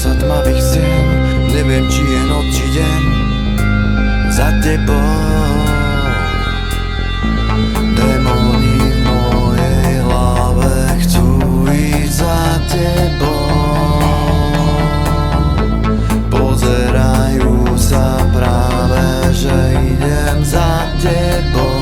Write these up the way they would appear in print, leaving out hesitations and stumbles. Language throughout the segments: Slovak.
sa tmavých stien, neviem, či je noc, či deň. Za tebou démoni v mojej hlave chcú ísť za tebou. Pozerajú sa práve, že idem za tebou.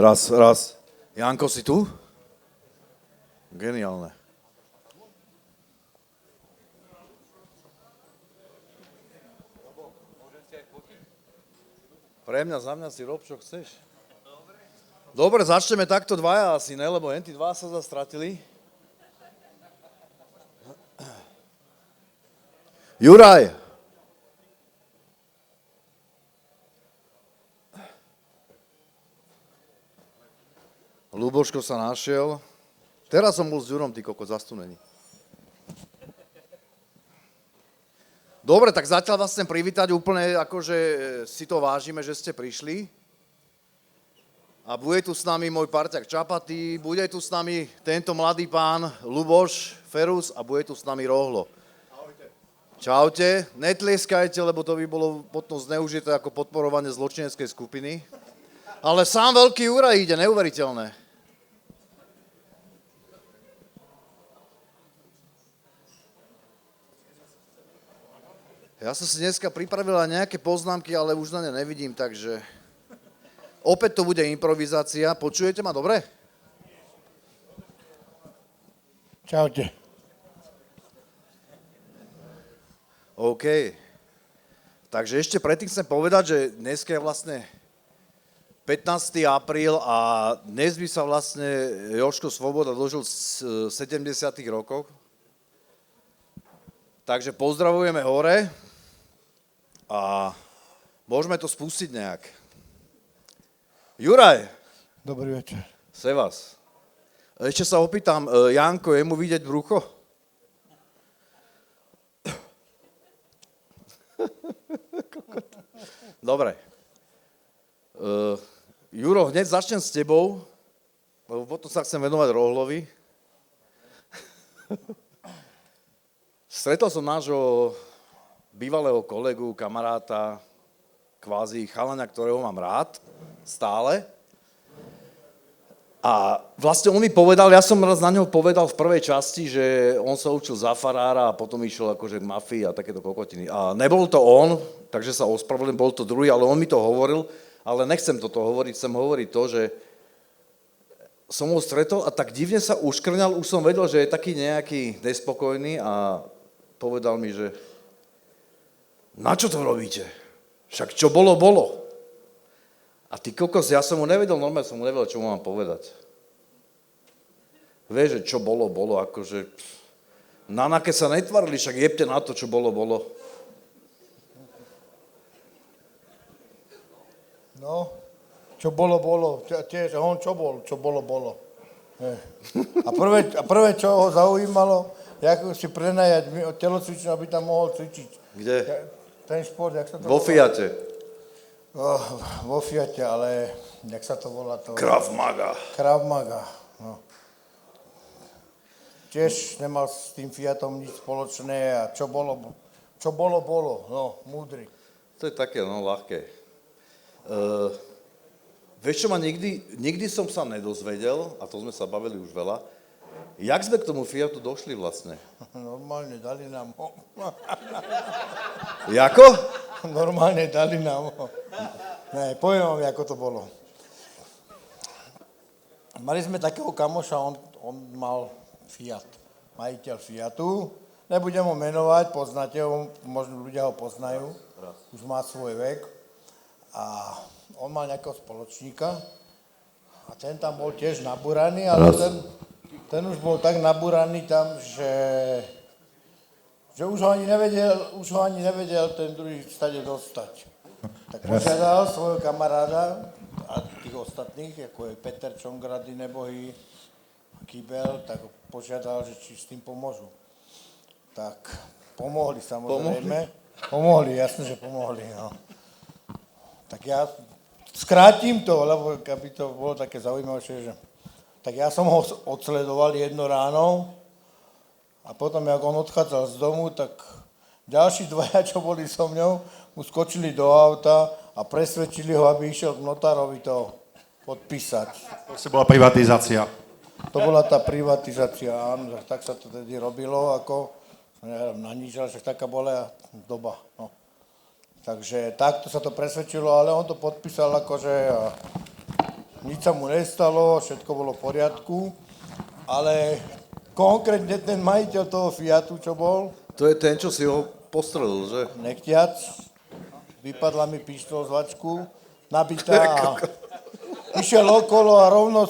Raz. Janko, si tu? Geniálne. Pre mňa, za mňa si rob, čo chceš. Dobre, začneme takto dvaja asi, ne? Lebo tí dva sa zastratili. Juraj! Ľuboško sa našiel. Teraz som bol s Ďurom, ty koko, zastunený. Dobre, tak zatiaľ vás chcem privítať úplne, akože si to vážime, že ste prišli. A bude tu s nami môj parťak Čapaty, bude tu s nami tento mladý pán Ľuboš Ferus a bude tu s nami Rohlo. Ahojte. Čaute. Netlieskajte, lebo to by bolo potom zneužité ako podporovanie zločineckej skupiny. Ale sám veľký Juraj ide, neuveriteľné. Ja som si dneska pripravila nejaké poznámky, ale už na ne nevidím, takže opäť to bude improvizácia. Počujete ma dobre? Čaute. OK. Takže ešte predtým chcem povedať, že dneska je vlastne 15. apríl a dnes by sa vlastne Jožko Svoboda dožil v 70. rokoch. Takže pozdravujeme hore. A môžeme to spustiť nejak. Juraj. Dobrý večer. Sevas. Ešte sa opýtam, Janko, je mu vidieť brucho? Dobre. Juro, hneď začnem s tebou, lebo potom sa chcem venovať Rohlovi. Stretol som nášho bývalého kolegu, kamaráta, kvázi chalaňa, ktorého mám rád, stále. A vlastne on mi povedal, ja som raz na neho povedal v prvej časti, že on sa učil za farára a potom išiel akože k mafii a takéto kokotiny. A nebol to on, takže sa ospravedlňujem, bol to druhý, ale on mi to hovoril, ale nechcem toto hovoriť, chcem hovoriť to, že som ho stretol a tak divne sa uškrňal, už som vedel, že je taký nejaký nespokojný a povedal mi, že na čo to robíte? Však čo bolo, bolo. A ty kokos, ja som mu nevedel, normálne som mu nevedel, čo mu mám povedať. Vieš, že čo bolo, bolo, akože na naké sa netvarili, však jebte na to, čo bolo, bolo. No, čo bolo, bolo. Tiež, on čo bol, čo bolo, bolo. A prvé, čo ho zaujímalo, ako si prenajať telocvičnú, aby tam mohol cvičiť. Kde? Ten šport, jak sa to Vo volá? Fiate. Vo Fiate, ale jak sa to volá to? Krav Maga. Krav Maga, no. Tiež nemal s tým Fiatom nič spoločné a čo bolo, bolo, no, múdry. To je také, no, ľahké. Vieš čo ma nikdy som sa nedozvedel, a to sme sa bavili už veľa, jak sme k tomu Fiatu došli vlastne? Normálne dali nám ho. Jako? Normálne dali nám ho. Ne, poviem vám, ako to bolo. Mali sme takého kamoša, on mal Fiat, majiteľ Fiatu. Nebudem ho menovať, poznáte ho, možno ľudia ho poznajú. Už má svoj vek. A on mal nejakého spoločníka a ten tam bol tiež nabúraný, ale ten už bol tak nabúraný tam, že už ho ani nevedel ten druhý stade dostať. Tak požiadal svojho kamaráda a tých ostatných, ako je Peter Čongrady, Nebohy, Kybel, tak požiadal, že či s tým pomôžu. Tak pomohli samozrejme. Pomohli, jasne, že pomohli, no. Tak ja skrátim to, lebo aby to bolo také zaujímavšie, že... Tak ja som ho odsledoval jedno ráno a potom, jak on odchádzal z domu, tak ďalší dvaja, čo boli so mňou, mu skočili do auta a presvedčili ho, aby išiel k notárovi to podpísať. To bola privatizácia. To bola tá privatizácia, áno, tak sa to tedy robilo, ako, neviem, na nič, ale však taká bola doba, no. Takže takto sa to presvedčilo, ale on to podpísal akože a nič sa mu nestalo, všetko bolo v poriadku, ale konkrétne ten majiteľ toho Fiatu, čo bol, To je ten, čo si ho postrelil, že? nechtiac, vypadla mi pištol z vačku, nabitá a išiel okolo a rovno,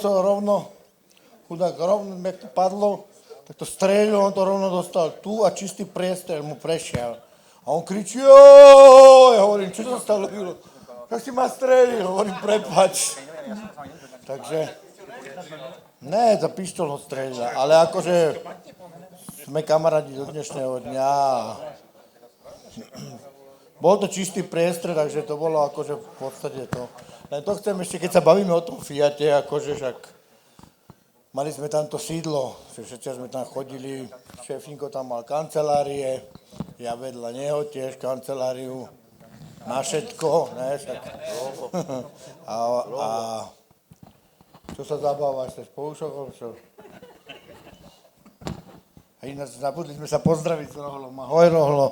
chudák, rovno, jak to padlo, tak to strelil, on to rovno dostal tu a čistý priestor mu prešiel. A on kričí, joj, ja hovorím, čo sa stalo, Julo? Tak si ma strelil, hovorím, prepáč. Takže, ne, za pištol ho strelila, ale akože sme kamarádi do dnešného dňa. Bol to čistý priestor, takže to bolo akože v podstate to. Len to chcem ešte, keď sa bavíme o tom Fiate, akože však mali sme tam to sídlo, že všetci sme tam chodili, šéfinko tam mal kancelárie, ja vedľa neho tiež kanceláriu na všetko, ne, však. A čo sa zabávaš, ste spolušokol, čo? A ináč zabudli sme sa pozdraviť s Rohlom. Ahoj, Rohlo.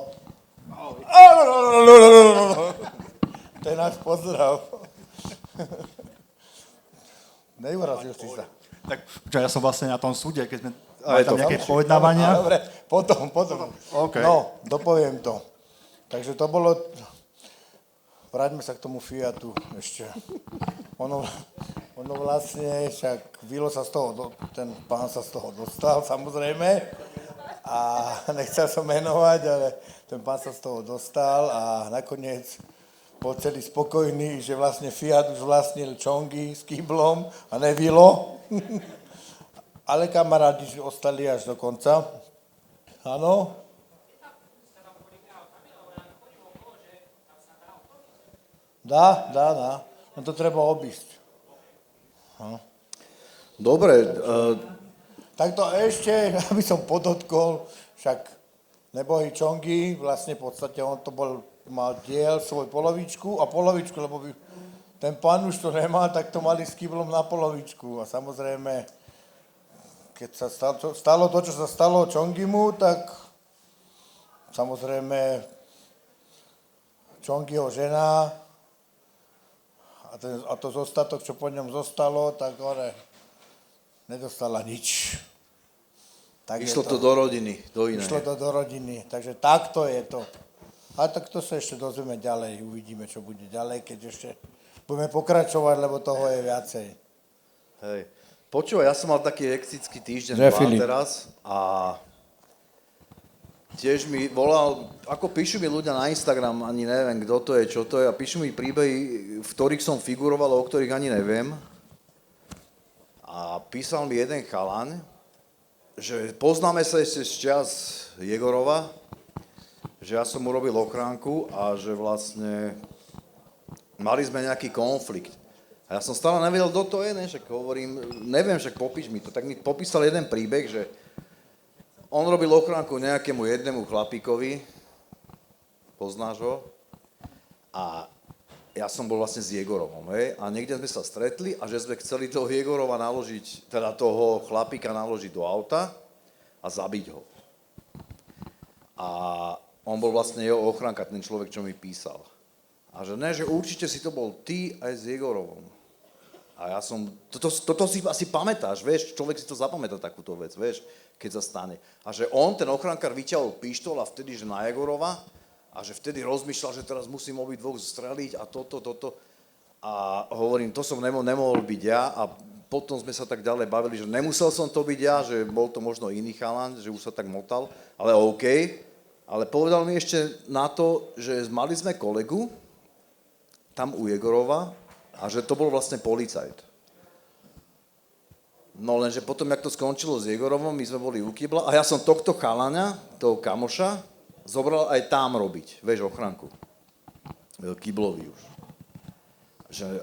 To je náš pozdrav. Neurazil si sa. Tak ja som vlastne na tom súde, keď sme A je mali tam to nejaké fakt. pojednávania. Dobre, potom. OK. No, dopoviem to. Takže to bolo... Vráťme sa k tomu Fiatu ešte. Ono vlastne, však Vilo sa z toho, ten pán sa z toho dostal, samozrejme. A nechcel som menovať, ale ten pán sa z toho dostal a nakoniec bol celý spokojný, že vlastne Fiat už vlastnil Čongy s kýblom a ne Vilo. Ale kamarádi ostali až do konca. Áno? Dá. No to treba obísť. Dobre, Tak to ešte, aby som podotkol, však nebohý Čongy, vlastne v podstate on to mal diel svoj polovičku, lebo by ten pán už to nemal, tak to mali s kýblom na polovičku. A samozrejme, keď sa stalo to, čo sa stalo Čongimu, tak samozrejme Čongyho žena a to zostatok, čo po ňom zostalo, tak nedostala nič. Tak išlo to do rodiny, do inej. Išlo to do rodiny, takže takto je to. A tak to sa ešte dozvieme ďalej, uvidíme, čo bude ďalej, keď ešte budeme pokračovať, lebo toho je viacej. Hej. Počúvaj, ja som mal taký hektický týždeň teraz a tiež mi volal, ako píšu mi ľudia na Instagram, ani neviem, kto to je, čo to je, a píšu mi príbehy, v ktorých som figuroval, o ktorých ani neviem. A písal mi jeden chalan, že poznáme sa ešte z čas Jegorova, že ja som urobil ochránku a že vlastne mali sme nejaký konflikt. A ja som stále nevedel, kto to je, ne? Však hovorím, neviem, však popíš mi to. Tak mi popísal jeden príbeh, že on robil ochránku nejakému jednému chlapíkovi, poznáš ho, a ja som bol vlastne s Jegorovom, hej, a niekde sme sa stretli a že sme chceli toho Jegorova naložiť, teda toho chlapíka naložiť do auta a zabiť ho. A on bol vlastne jeho ochránka, ten človek, čo mi písal. A že ne, že určite si to bol ty aj s Jegorovom. A ja som, toto si asi pamätáš, vieš, človek si to zapamätá takúto vec, vieš, keď sa stane. A že on, ten ochránkar, vyťahol pištol a vtedy, že na Jegorova, a že vtedy rozmýšľal, že teraz musím obidvoch streliť a toto. A hovorím, to som nemohol byť ja a potom sme sa tak ďalej bavili, že nemusel som to byť ja, že bol to možno iný chalan, že už sa tak motal, ale OK. Ale povedal mi ešte na to, že mali sme kolegu tam u Jegorova a že to bol vlastne policajt. No lenže potom, jak to skončilo s Jegorovom, my sme boli u Kybla a ja som tohto chalana, toho kamoša, zobral aj tam robiť, vieš, ochránku. Kyblovi už.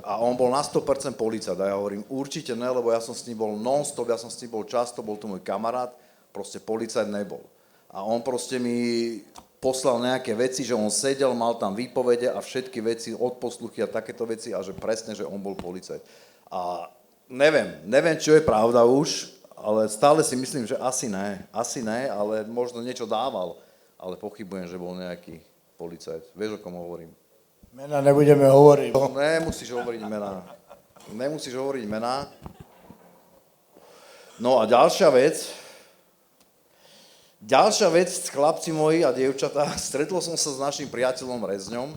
A on bol na 100% policajt a ja hovorím, určite ne, lebo ja som s ním bol non-stop, ja som s ním bol často, bol to môj kamarát, proste policajt nebol. A on proste mi poslal nejaké veci, že on sedel, mal tam výpovede a všetky veci, odposluchy a takéto veci a že presne, že on bol policajt. A neviem, čo je pravda už, ale stále si myslím, že asi ne, ale možno niečo dával, ale pochybujem, že bol nejaký policajt. Vieš, o kom hovorím? Mena nebudeme hovoriť. Nemusíš hovoriť mená. No a ďalšia vec, chlapci moji a dievčatá, stretol som sa s našim priateľom Rezňom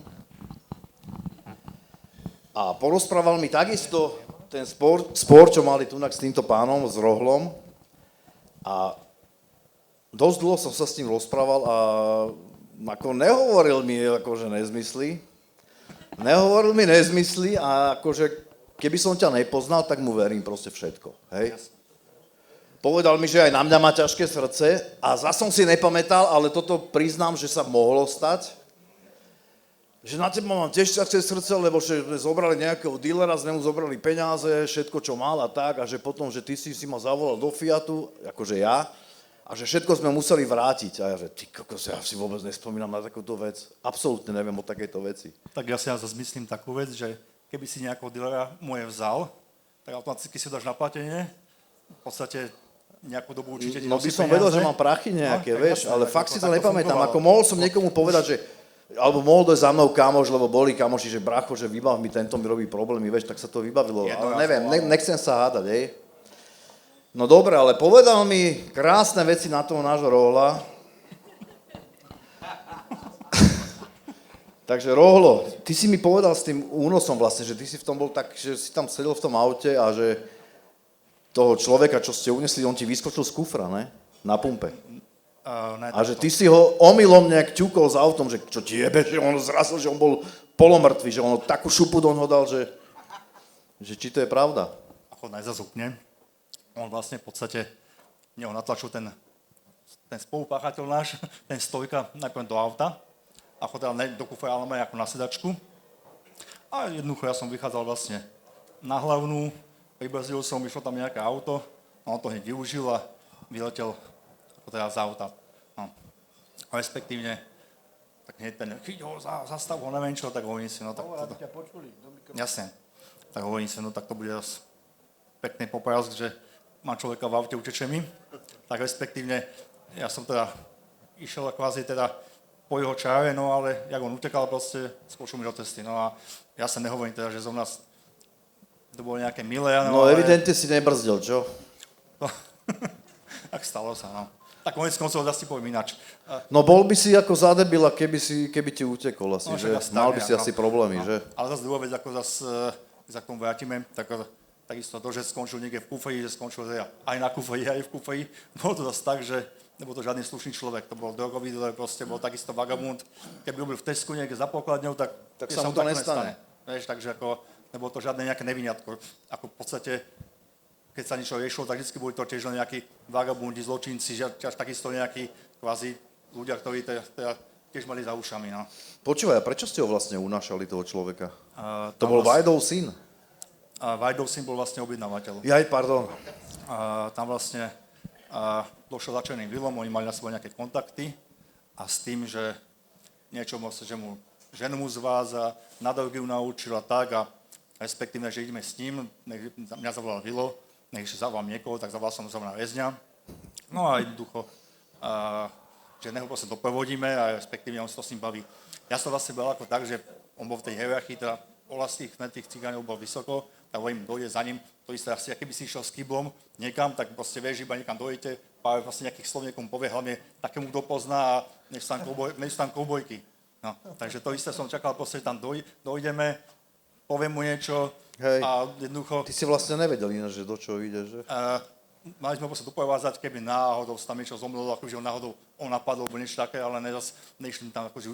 a porozprával mi takisto ten spor, čo mali tunak s týmto pánom, s Rohlom a dosť dlho som sa s ním rozprával a ako nehovoril mi akože nezmysly a akože keby som ťa nepoznal, tak mu verím proste všetko, hej? Povedal mi, že aj na mňa má ťažké srdce a zas som si nepamätal, ale toto priznám, že sa mohlo stať, že na teba mám tiež ťažké srdce, lebo že sme zobrali nejakého dílera, sme mu zobrali peniaze, všetko, čo mal a tak, a že potom, že ty si ma zavolal do Fiatu, akože ja, a že všetko sme museli vrátiť. A ja, že ty kokos, ja si vôbec nespomínam na takúto vec. Absolútne neviem o takejto veci. Tak ja si zase myslím takú vec, že keby si nejakého dealera moje vzal, tak automaticky si dáš na platenie, v podstate nejakú dobu určite... No by som vedel, že mám prachy nejaké, vieš, ale fakt si to nepamätám. Ako mohol som niekomu povedať, že alebo mohol dojsť za mnou kamoš, lebo boli kamoši, že bracho, že vybav mi, tento mi robí problémy, vieš, tak sa to vybavilo. Ale neviem, nechcem sa hádať, hej. No dobre, ale povedal mi krásne veci na toho nášho Rohla. Takže Rohlo, ty si mi povedal s tým únosom vlastne, že ty si v tom bol tak, že si tam sedel v tom aute a že toho človeka, čo ste unesli, on ti vyskočil z kufra, ne? Na pumpe. A že ty si ho omylom nejak ťukol s autom, že čo ti jebe, že on zrazil, že on bol polomrtvý, že on takú šupu do ňoho dal, že či to je pravda. Ako najzazúpne. On vlastne v podstate, neho natlačil ten spolupáchateľ náš, ten stojka najprv do auta, ako teda ne do kufra, ale ako na sedačku. A jednoducho ja som vychádzal vlastne na hlavnú, pribrzdil som, išlo tam nejaké auto, on to hneď využil a vyletel ako teda z auta. No. A respektívne, tak hneď ten, chyť ho, zastav ho, neviem čo, tak hovorím si, no tak... Jasne. Tak hovorím si, no tak to bude zase pekný poprask, že má človeka v aute, uteče mi. Tak respektívne, ja som teda išiel kvázi teda po jeho čáre, no ale jak on utekal proste, skočil mi do cesty. No a ja sa nehovorím teda, že zo nás to bolo nejaké milé. No ale... evidentne si nebrzdil, čo? Tak stalo sa, no. Tak konec koncov zase poviem ináč. No bol by si ako zadebila, keby ti utekol asi, No, že? Mal by si asi problémy, no. že? Ale zase druhá vec, ako zase k tomu vrátime, tak takisto to, že skončil niekde v kufri, že skončil aj na kufri, aj v kufri. Bolo to zase tak, že nebol to žiadny slušný človek, to bol drogový dealer, proste bol takisto vagabund. Keby robil v Tesku niekde za pokladňou, tak sa mu to nestane. Vieš, takže ako nebolo to žiadne nejaké neviniatko. Ako v podstate, keď sa niečo riešilo, tak vždy boli to tiež len nejakí vagabundi, zločinci, takisto nejakí kvázi ľudia, ktorí teda tiež mali za ušami. No. Počúvaj, a prečo ste ho vlastne unášali, toho človeka? To bol Vajdov syn? Vajdov syn bol vlastne objednávateľ. Jaj, pardon. Tam vlastne došlo za Černým vilom, oni mali na sebou nejaké kontakty a s tým, že niečo že mu ženu mu zváza, na drogy ju naučil a tak a respektíve, že ideme s ním, mňa zavolal Vilo, nech zavolám niekoho, tak zavolal som zrovna Rezňa. No a jednoducho, že neho proste doprovodíme a respektíve on sa to s ním baví. Ja som vlastne bol ako tak, že on bol v tej hierarchii, teda olastých tých cigánov bol vysoko, tak hovorím, dojde za ním, to isté asi, keby si išiel s kyblom niekam, tak proste vieš, iba niekam dojdete, pár vlastne nejakých slov niekomu povie, hlavne takému, kto pozná a než tam koubojky. No, takže to isté som čakal, proste tam dojdeme, poviem mu niečo. Hej. A jednoducho... Ty si vlastne nevedel ináč, že do čoho ide, že? Mali sme proste dopovázať, keby náhodou sa tam niečo zomrelo, akože ho náhodou on napadol, alebo niečo také, ale nešli tam akože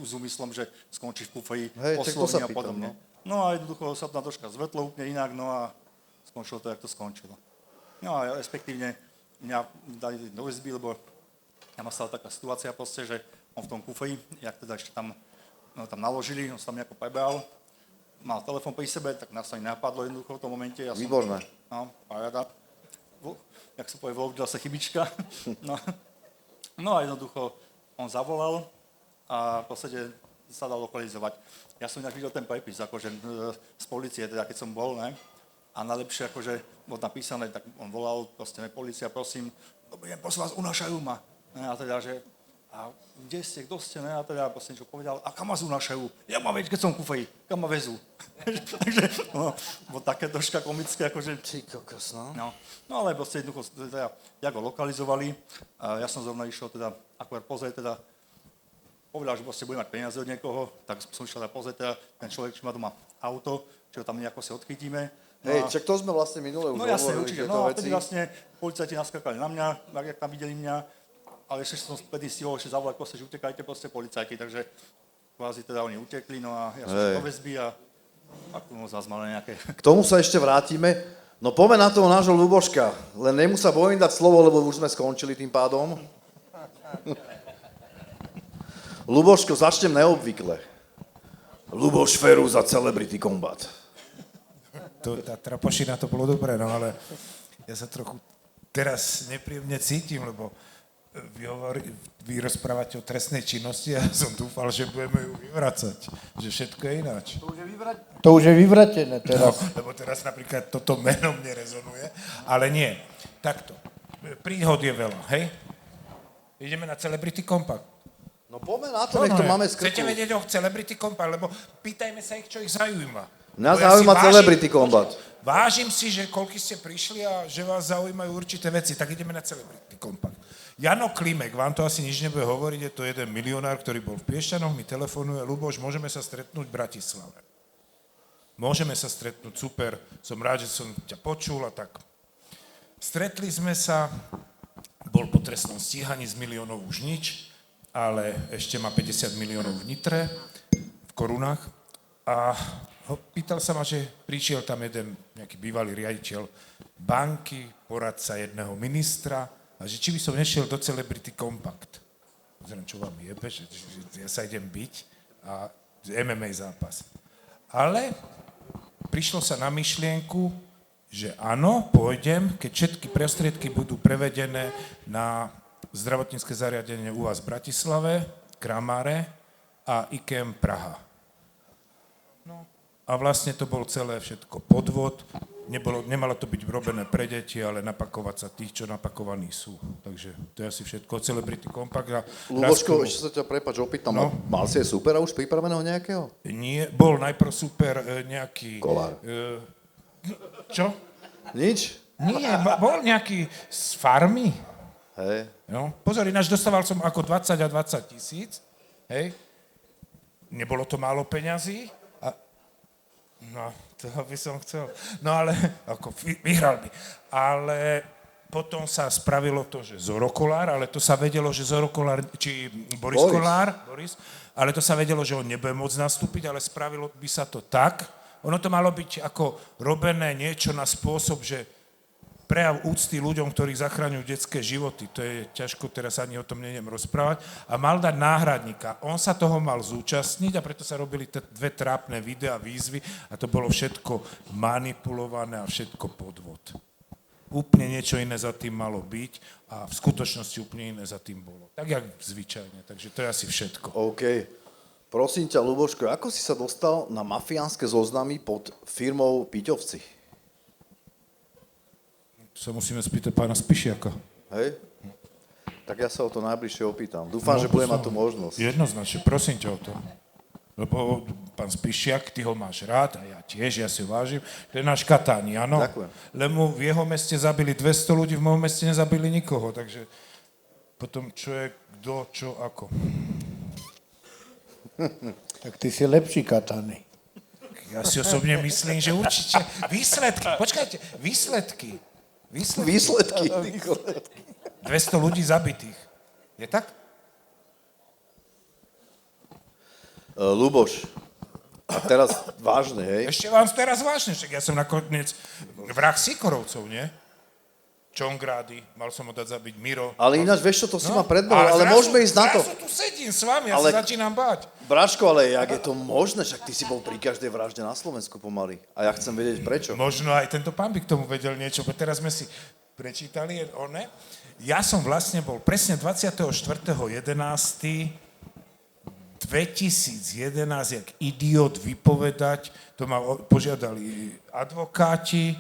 s úmyslom, že skončíš v kufri, poslovní a podobne. No a jednoducho sa tam troška zvetlo úplne inak, no a skončilo to, jak to skončilo. No a respektívne mňa dali do izby, lebo ja ma stala taká situácia proste, že on v tom kufri, jak teda ešte tam naložili, on sa tam nejako prebral, mal telefon pri sebe, tak nás ani napadlo jednoducho v tom momente. Výborné. Paráda. Jak sa povie, vloudila sa chybička. No a jednoducho on zavolal a v podstate sa dal lokalizovať. Ja som inak videl ten prepis, akože z polície, teda keď som bol, ne? A najlepšie, akože bolo napísané, tak on volal, proste, polícia, prosím, dobrý deň, prosím vás, unášajú ma. A teda, že, a kde ste, kto ste, ne? A teda proste niečo povedal, a kam vás unášajú? Ja mám vedieť, keď som v kufri, kam ma vezú. Takže, bolo také troška komické, akože. Ty kokos, No ale proste jednoducho, teda, jak ho lokalizovali, a ja som zrovna išiel teda, akurát pozrieť teda, povedal, že proste bude mať peniaze od niekoho, tak som išiel teda pozrieť teda, ten človek, či má doma auto, či ho tam nejako si odchytíme. Hej, čak to sme vlastne minule už jasne, hovorili, určite. tieto No a veci. vtedy vlastne policajti naskakali na mňa, jak tam videli mňa, ale ešte som vtedy stihol ešte zavolať, proste, že utekajte proste policajti, takže kvázi teda oni utekli, no a ja som do väzby a ako zás mal nejaké. K tomu sa ešte vrátime. No poďme na toho nášho Ľuboška, len nemu sa bojím dať slovo, lebo už sme skončili tým pádom. Ľuboško, začnem neobvykle. Ľuboš Feru za Celebrity Combat. Tá trapošina to bolo dobré, no ale ja sa trochu teraz nepríjemne cítim, lebo vy rozprávate o trestnej činnosti a ja som dúfal, že budeme ju vyvracať, že všetko je ináč. To už je vyvratené teraz. No, lebo teraz napríklad toto meno mne rezonuje, ale nie. Takto. Príhod je veľa, hej? Ideme na Celebrity Compact. No poďme na to, nech to máme z Chcete krku. vedieť o Celebrity Compact, lebo pýtajme sa ich, čo ich zaujíma. Mňa Lebo ja zaujíma si Celebrity Combat. Vážim si, že koľko ste prišli a že vás zaujímajú určité veci, tak ideme na Celebrity Compact. Jano Klimek, vám to asi nič nebude hovoriť, je to jeden milionár, ktorý bol v Piešťanoch, mi telefonuje, Ľuboš, môžeme sa stretnúť v Bratislave. Môžeme sa stretnúť, super, som rád, že som ťa počul a tak. Stretli sme sa, bol po trestnom stíhaní z miliónov už nič, ale ešte má 50 miliónov v Nitre, v korunách. A pýtal sa ma, že prišiel tam jeden nejaký bývalý riaditeľ banky, poradca jedného ministra, a že či by som nešiel do Celebrity Compact. Pozriem, čo vám jebe, že ja sa idem byť a MMA zápas. Ale prišlo sa na myšlienku, že áno, pôjdem, keď všetky prostriedky budú prevedené na zdravotnícke zariadenie u vás v Bratislave, Kramáre a IKEM Praha. No. A vlastne to bol celé všetko podvod. Nemalo to byť robené pre deti, ale napakovať sa tých, čo napakovaní sú. Takže to je asi všetko. Celebrity Compact. Ľuboško, ešte sa ťa prepáč, opýtam. No. Mal si aj supera už pripraveného nejakého? Nie, bol najprv super nejaký... Kolár. Čo? Nič? Nie, bol nejaký z farmy. Hej. No, pozor, ináč dostával som ako 20 a 20 tisíc. Hej. Nebolo to málo peňazí. No, to by som chcel. No ale, ako vyhral by. Ale potom sa spravilo to, že Zoro Kolár, ale to sa vedelo, že Zoro Kolár, či Boris Kolár, ale to sa vedelo, že on nebude môcť nastúpiť, ale spravilo by sa to tak. Ono to malo byť ako robené niečo na spôsob, že prejav úcty ľuďom, ktorí zachraňujú detské životy. To je ťažko, teraz ani o tom neviem rozprávať. A mal dať náhradníka. On sa toho mal zúčastniť a preto sa robili dve trápne videá, výzvy a to bolo všetko manipulované a všetko podvod. Úplne niečo iné za tým malo byť a v skutočnosti úplne iné za tým bolo. Tak jak zvyčajne, takže to je asi všetko. OK. Prosím ťa, Ľuboško, ako si sa dostal na mafiánske zoznamy pod firmou Piťovci? Sa musíme spýtať pána Spišiaka. Hej? Tak ja sa o to najbližšie opýtam. Dúfam, že budem mať tú možnosť. Jednoznačne, prosím ťa o to. Lebo pán Spišiak, ty ho máš rád a ja tiež, ja si ho vážim. To je náš Katáni, áno? Ďakujem. Lebo v jeho meste zabili 200 ľudí, v mojom meste nezabili nikoho, takže potom čo je kto, čo, ako. Tak ty si lepší Katáni. Ja si osobne myslím, že určite výsledky, počkajte, výsledky. 200 ľudí zabitých. Je tak? Ľuboš, a teraz vážne, hej? Ešte vám teraz vážne, však ja som nakoniec vrah Sikorovcov, nie? Čongrády, mal som ho dať zabiť Miro. Ale ináč, vieš čo, to si ma predbehol, ale zrazu- môžeme ísť na to. Zrazu tu sedím s vami, ja Ale- sa začínam báť. Bračko, ale jak je to možné? Však ty si bol pri každej vražde na Slovensku pomaly. A ja chcem vedieť prečo. Možno aj tento pán by k tomu vedel niečo, bo teraz sme si prečítali, Ja som vlastne bol presne 24.11.2011, jak idiot vypovedať, to ma požiadali advokáti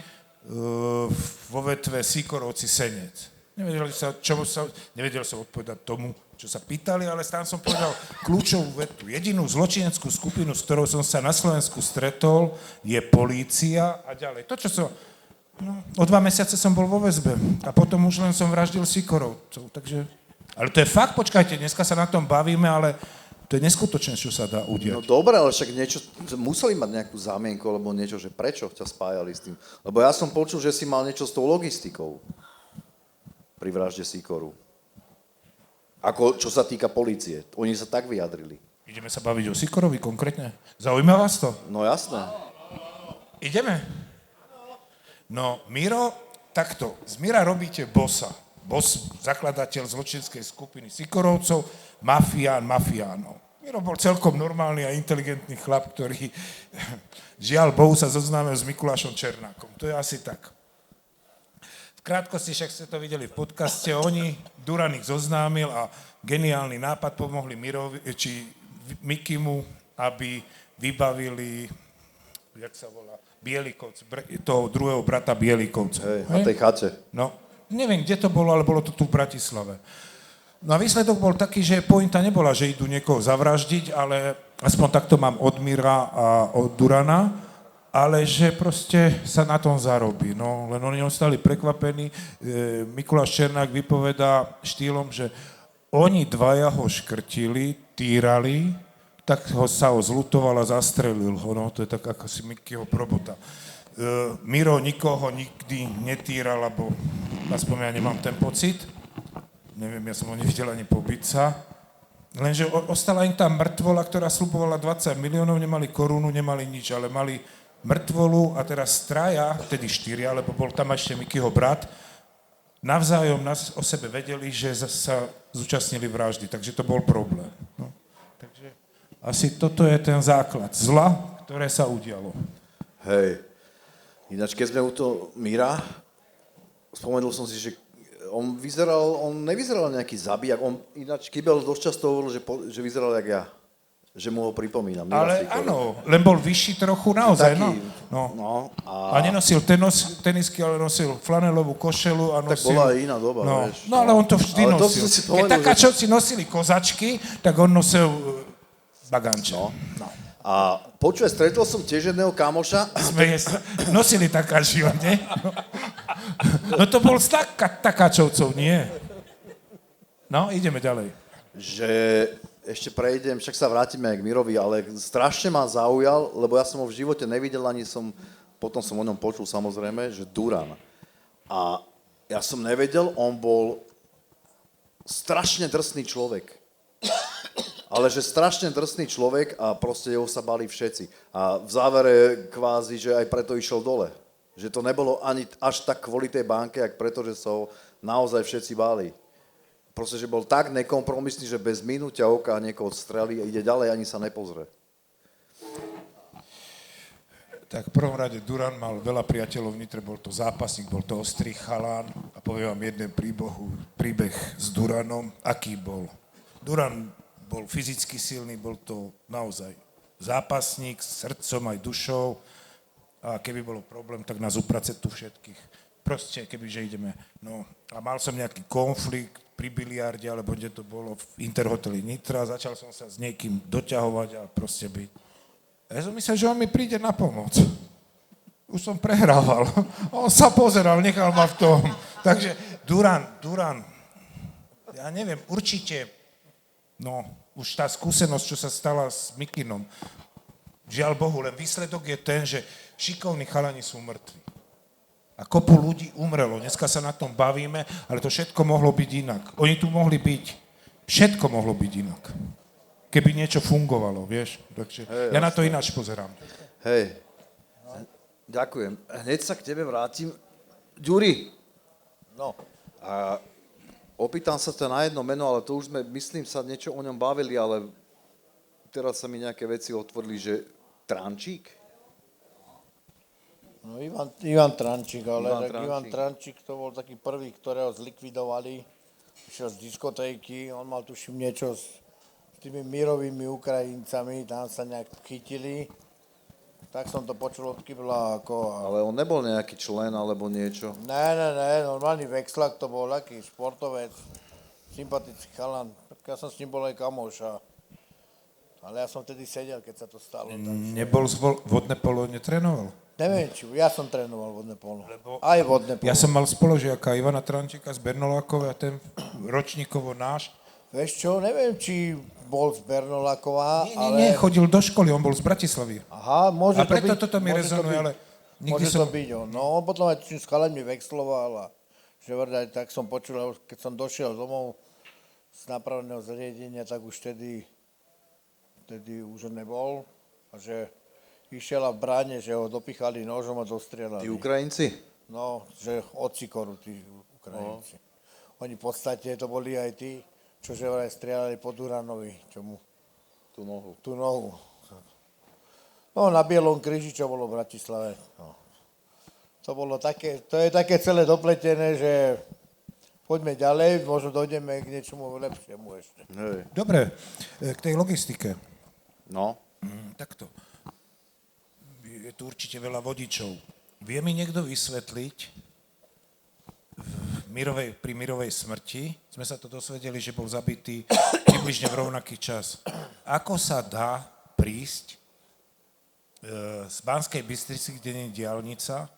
vo vetve Sikorovci Senec. Nevedel som odpovedať tomu, čo sa pýtali, ale tam som povedal kľúčovú vetu. Jedinú zločineckú skupinu, s ktorou som sa na Slovensku stretol, je polícia a ďalej. To, čo som... o 2 mesiace som bol vo väzbe a potom už len som vraždil Sikorovcov, takže... Ale to je fakt, počkajte, dneska sa na tom bavíme, ale to je neskutočné, čo sa dá udiať. No dobre, ale však niečo, museli mať nejakú zámienku, alebo niečo, že prečo ťa spájali s tým. Lebo ja som počul, že si mal niečo s tou logistikou pri vražde Sikoru. Ako, čo sa týka polície. Oni sa tak vyjadrili. Ideme sa baviť o Sikorovi konkrétne? Zaujíma vás to? No jasné. Ideme. No, Miro, takto. Z Mira robíte bossa. Boss, zakladateľ zločinskej skupiny Sikorovcov, mafiánov. Miro bol celkom normálny a inteligentný chlap, ktorý, žiaľ Bohu, sa zoznámil s Mikulášom Černákom. To je asi tak. V krátkosti, však ste to videli v podcaste, Duran ich zoznámil a geniálny nápad pomohli Mirovi, či Mikimu, aby vybavili, jak sa volá, Bielikovc, toho druhého brata Bielikovca. Hej, na tej chate. No, neviem, kde to bolo, ale bolo to tu v Bratislave. No a výsledok bol taký, že pointa nebola, že idú niekoho zavraždiť, ale aspoň takto mám od Mira a od Durana, ale že proste sa na tom zarobí. No, len oni ostali prekvapení. Mikuláš Černák vypovedá štýlom, že oni dvaja ho škrtili, týrali, tak sa ho zlutoval a zastrelil ho. No, to je tak ako si Mikyho probota. Miro nikoho nikdy netýral, lebo aspoň ja nemám ten pocit. Neviem, ja som ho nevidel ani pobiť sa. Lenže ostala im tá mŕtvola, ktorá slubovala 20 miliónov, nemali korunu, nemali nič, ale mali mŕtvolu a teraz traja, tedy 4, lebo bol tam ešte Mikyho brat, navzájom nás o sebe vedeli, že sa zúčastnili vraždy, takže to bol problém. No. Takže asi toto je ten základ zla, ktoré sa udialo. Hej. Ináč, keď sme u toho Mira, spomenul som si, že on nevyzeral nejaký zabijak, on ináč Kybel dosť často hovoril, že vyzeral jak ja. Že mu ho pripomínam. Ale áno, len bol vyšší trochu naozaj, taký, a nenosil tenisky, ale nosil flanelovú košelu a nosil... Tak bola aj iná doba, vieš. No, ale on to vždy ale nosil. Keď takáčovci nosili kozačky, tak on nosil baganče. No. A počuj, stretol som tiež jedného kamoša. Nosili takáči, nie? No to bol z takáčovcov, nie? No, ideme ďalej. Že ešte prejdem, však sa vrátime aj k Mirovi, ale strašne ma zaujal, lebo ja som ho v živote nevidel, potom som o ňom počul samozrejme, že Duran. A ja som nevedel, on bol strašne drsný človek. Ale že strašne drsný človek a proste jeho sa bali všetci. A v závere kvázi, že aj preto išiel dole. Že to nebolo ani až tak kvôli tej banke, jak preto, že sa ho naozaj všetci báli. Proste, že bol tak nekompromisný, že bez minúťa oka niekoho strelí a ide ďalej, ani sa nepozrie. Tak v prvom rade Duran mal veľa priateľov v Nitre, bol to zápasník, bol to ostrý chalán a poviem vám jeden príbeh s Duranom, aký bol. Duran bol fyzicky silný, bol to naozaj zápasník s srdcom aj dušou a keby bolo problém, tak nás uprace tu všetkých. Proste, kebyže ideme. No a mal som nejaký konflikt pri biliarde, alebo kde to bolo v Interhoteli Nitra, začal som sa s niekým doťahovať a proste byť. A ja som myslel, že on mi príde na pomoc. Už som prehrával. On sa pozeral, nechal ma v tom. Takže Duran, ja neviem, určite, no, už tá skúsenosť, čo sa stala s Mikinom, žiaľ Bohu, len výsledok je ten, že šikovní chalani sú mŕtvi. A kopu ľudí umrelo. Dneska sa na tom bavíme, ale to všetko mohlo byť inak. Oni tu mohli byť. Všetko mohlo byť inak. Keby niečo fungovalo, vieš. Takže ja na to ináč pozerám. Hej. Ďakujem. Hneď sa k tebe vrátim. Ďuri, No, A opýtam sa ťa na jedno meno, ale to už sme, myslím sa, niečo o ňom bavili, ale teraz sa mi nejaké veci otvorili, že Trančík? no Ivan Trančík, ale Ivan tak Trančík. Ivan Trančík to bol taký prvý, ktorého zlikvidovali. Išiel z diskotéky, on mal tuším niečo s tými mírovými Ukrajincami, tam sa nejak chytili. Tak som to počul od Kybla ako... Ale on nebol nejaký člen alebo niečo. Ne, normálny vexlak to bol, taký športovec, sympatický chalan. Tak ja som s ním bol aj kamoš. Ale ja som vtedy sedel, keď sa to stalo. Nebol vodné polo, netrénoval? Neviem, či ja som trénoval vodné polo. Aj vodné polo. Ja som mal spolužiaka Ivana Trančíka z Bernolákova a ten ročníkovo náš. Vieš čo, neviem, či bol z Bernolákova, Nie, chodil do školy, on bol z Bratislavy. Aha, môže A to preto byť. toto mi môže to rezonuje, byť. ale nikdy Môže som... to byť on. No, on potom aj s chalaňmi vexloval a že vraj, tak som počul, a už keď som došiel domov z nápravného zariadenia, tak už vtedy už nebol. A že išiel a v bráne, že ho dopichali nožom a dostrieľali. Tí Ukrajinci? No, že od Sikoru, tí Ukrajinci. Oni v podstate to boli aj tí, čo že vraj strieľali po Duranovi, čo mu tú nohu. No, na Bielom kríži, čo bolo v Bratislave. No. To je také celé dopletené, že poďme ďalej, možno dojdeme k niečomu lepšiemu ešte. Hej. Dobre, k tej logistike. No. Takto. Je tu určite veľa vodičov. Vie mi niekto vysvetliť, pri mirovej smrti sme sa to dosvedeli, že bol zabitý približne v rovnaký čas. Ako sa dá prísť z Banskej Bystrici, kde nie je diaľnica,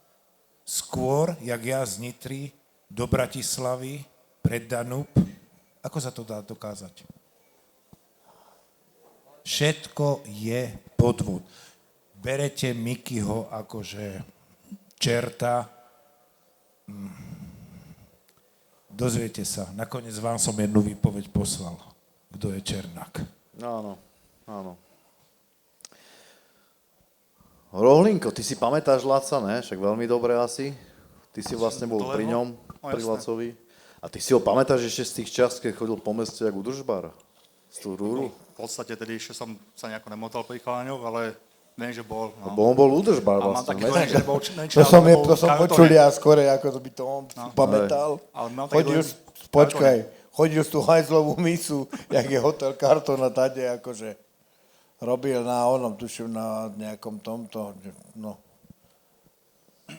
skôr, jak ja z Nitry, do Bratislavy, pred Danub? Ako sa to dá dokázať? Všetko je podvod. Berete Mikyho akože čerta, dozviete sa. Nakoniec vám som jednu výpoveď poslal. Kto je Černák? Áno. Rohlinko, ty si pamätáš Laca, ne? Však veľmi dobre asi. Ty si vlastne bol pri ňom, pri jasné. Lacovi. A ty si ho pamätáš ešte z tých čas, keď chodil po meste jak udržbar? Z tú rúru? V podstate tedy ešte som sa nejako nemotal pri chalaňov, ale viem, že bol. No. Lebo on bol udržbar A mám vlastne. taký dojem, že bol To som počul ja skôr, ako to by to on si pamätal. Ale mám taký dojem, Chodil z tú hajzlovú misu, jak je hotel Karton a tade, akože robil na onom, tuším, na nejakom tomto, no.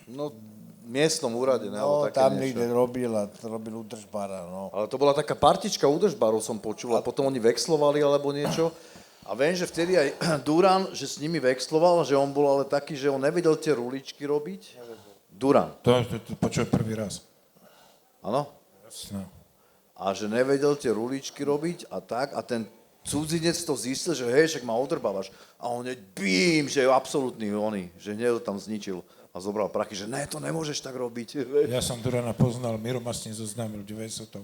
No, miestnom úrade, ne? No, alebo také tam niečo. niekde robil udržbára, no. Ale to bola taká partička udržbarov, som počul, a potom oni vexlovali alebo niečo. A viem, že vtedy aj Duran, že s nimi vexloval, že on bol ale taký, že on nevedel tie ruličky robiť. Duran, To počujem prvý raz. áno? Jasné. A že nevedel tie ruličky robiť a tak. A ten cudzinec to zistil, že hej, však ma odrbávaš. A on hneď bím, že je absolútny oný, že hneď ho tam zničil. A zobral prachy, že ne, to nemôžeš tak robiť. Ja som Durana poznal, Miro ma s ním zoznámil v 95.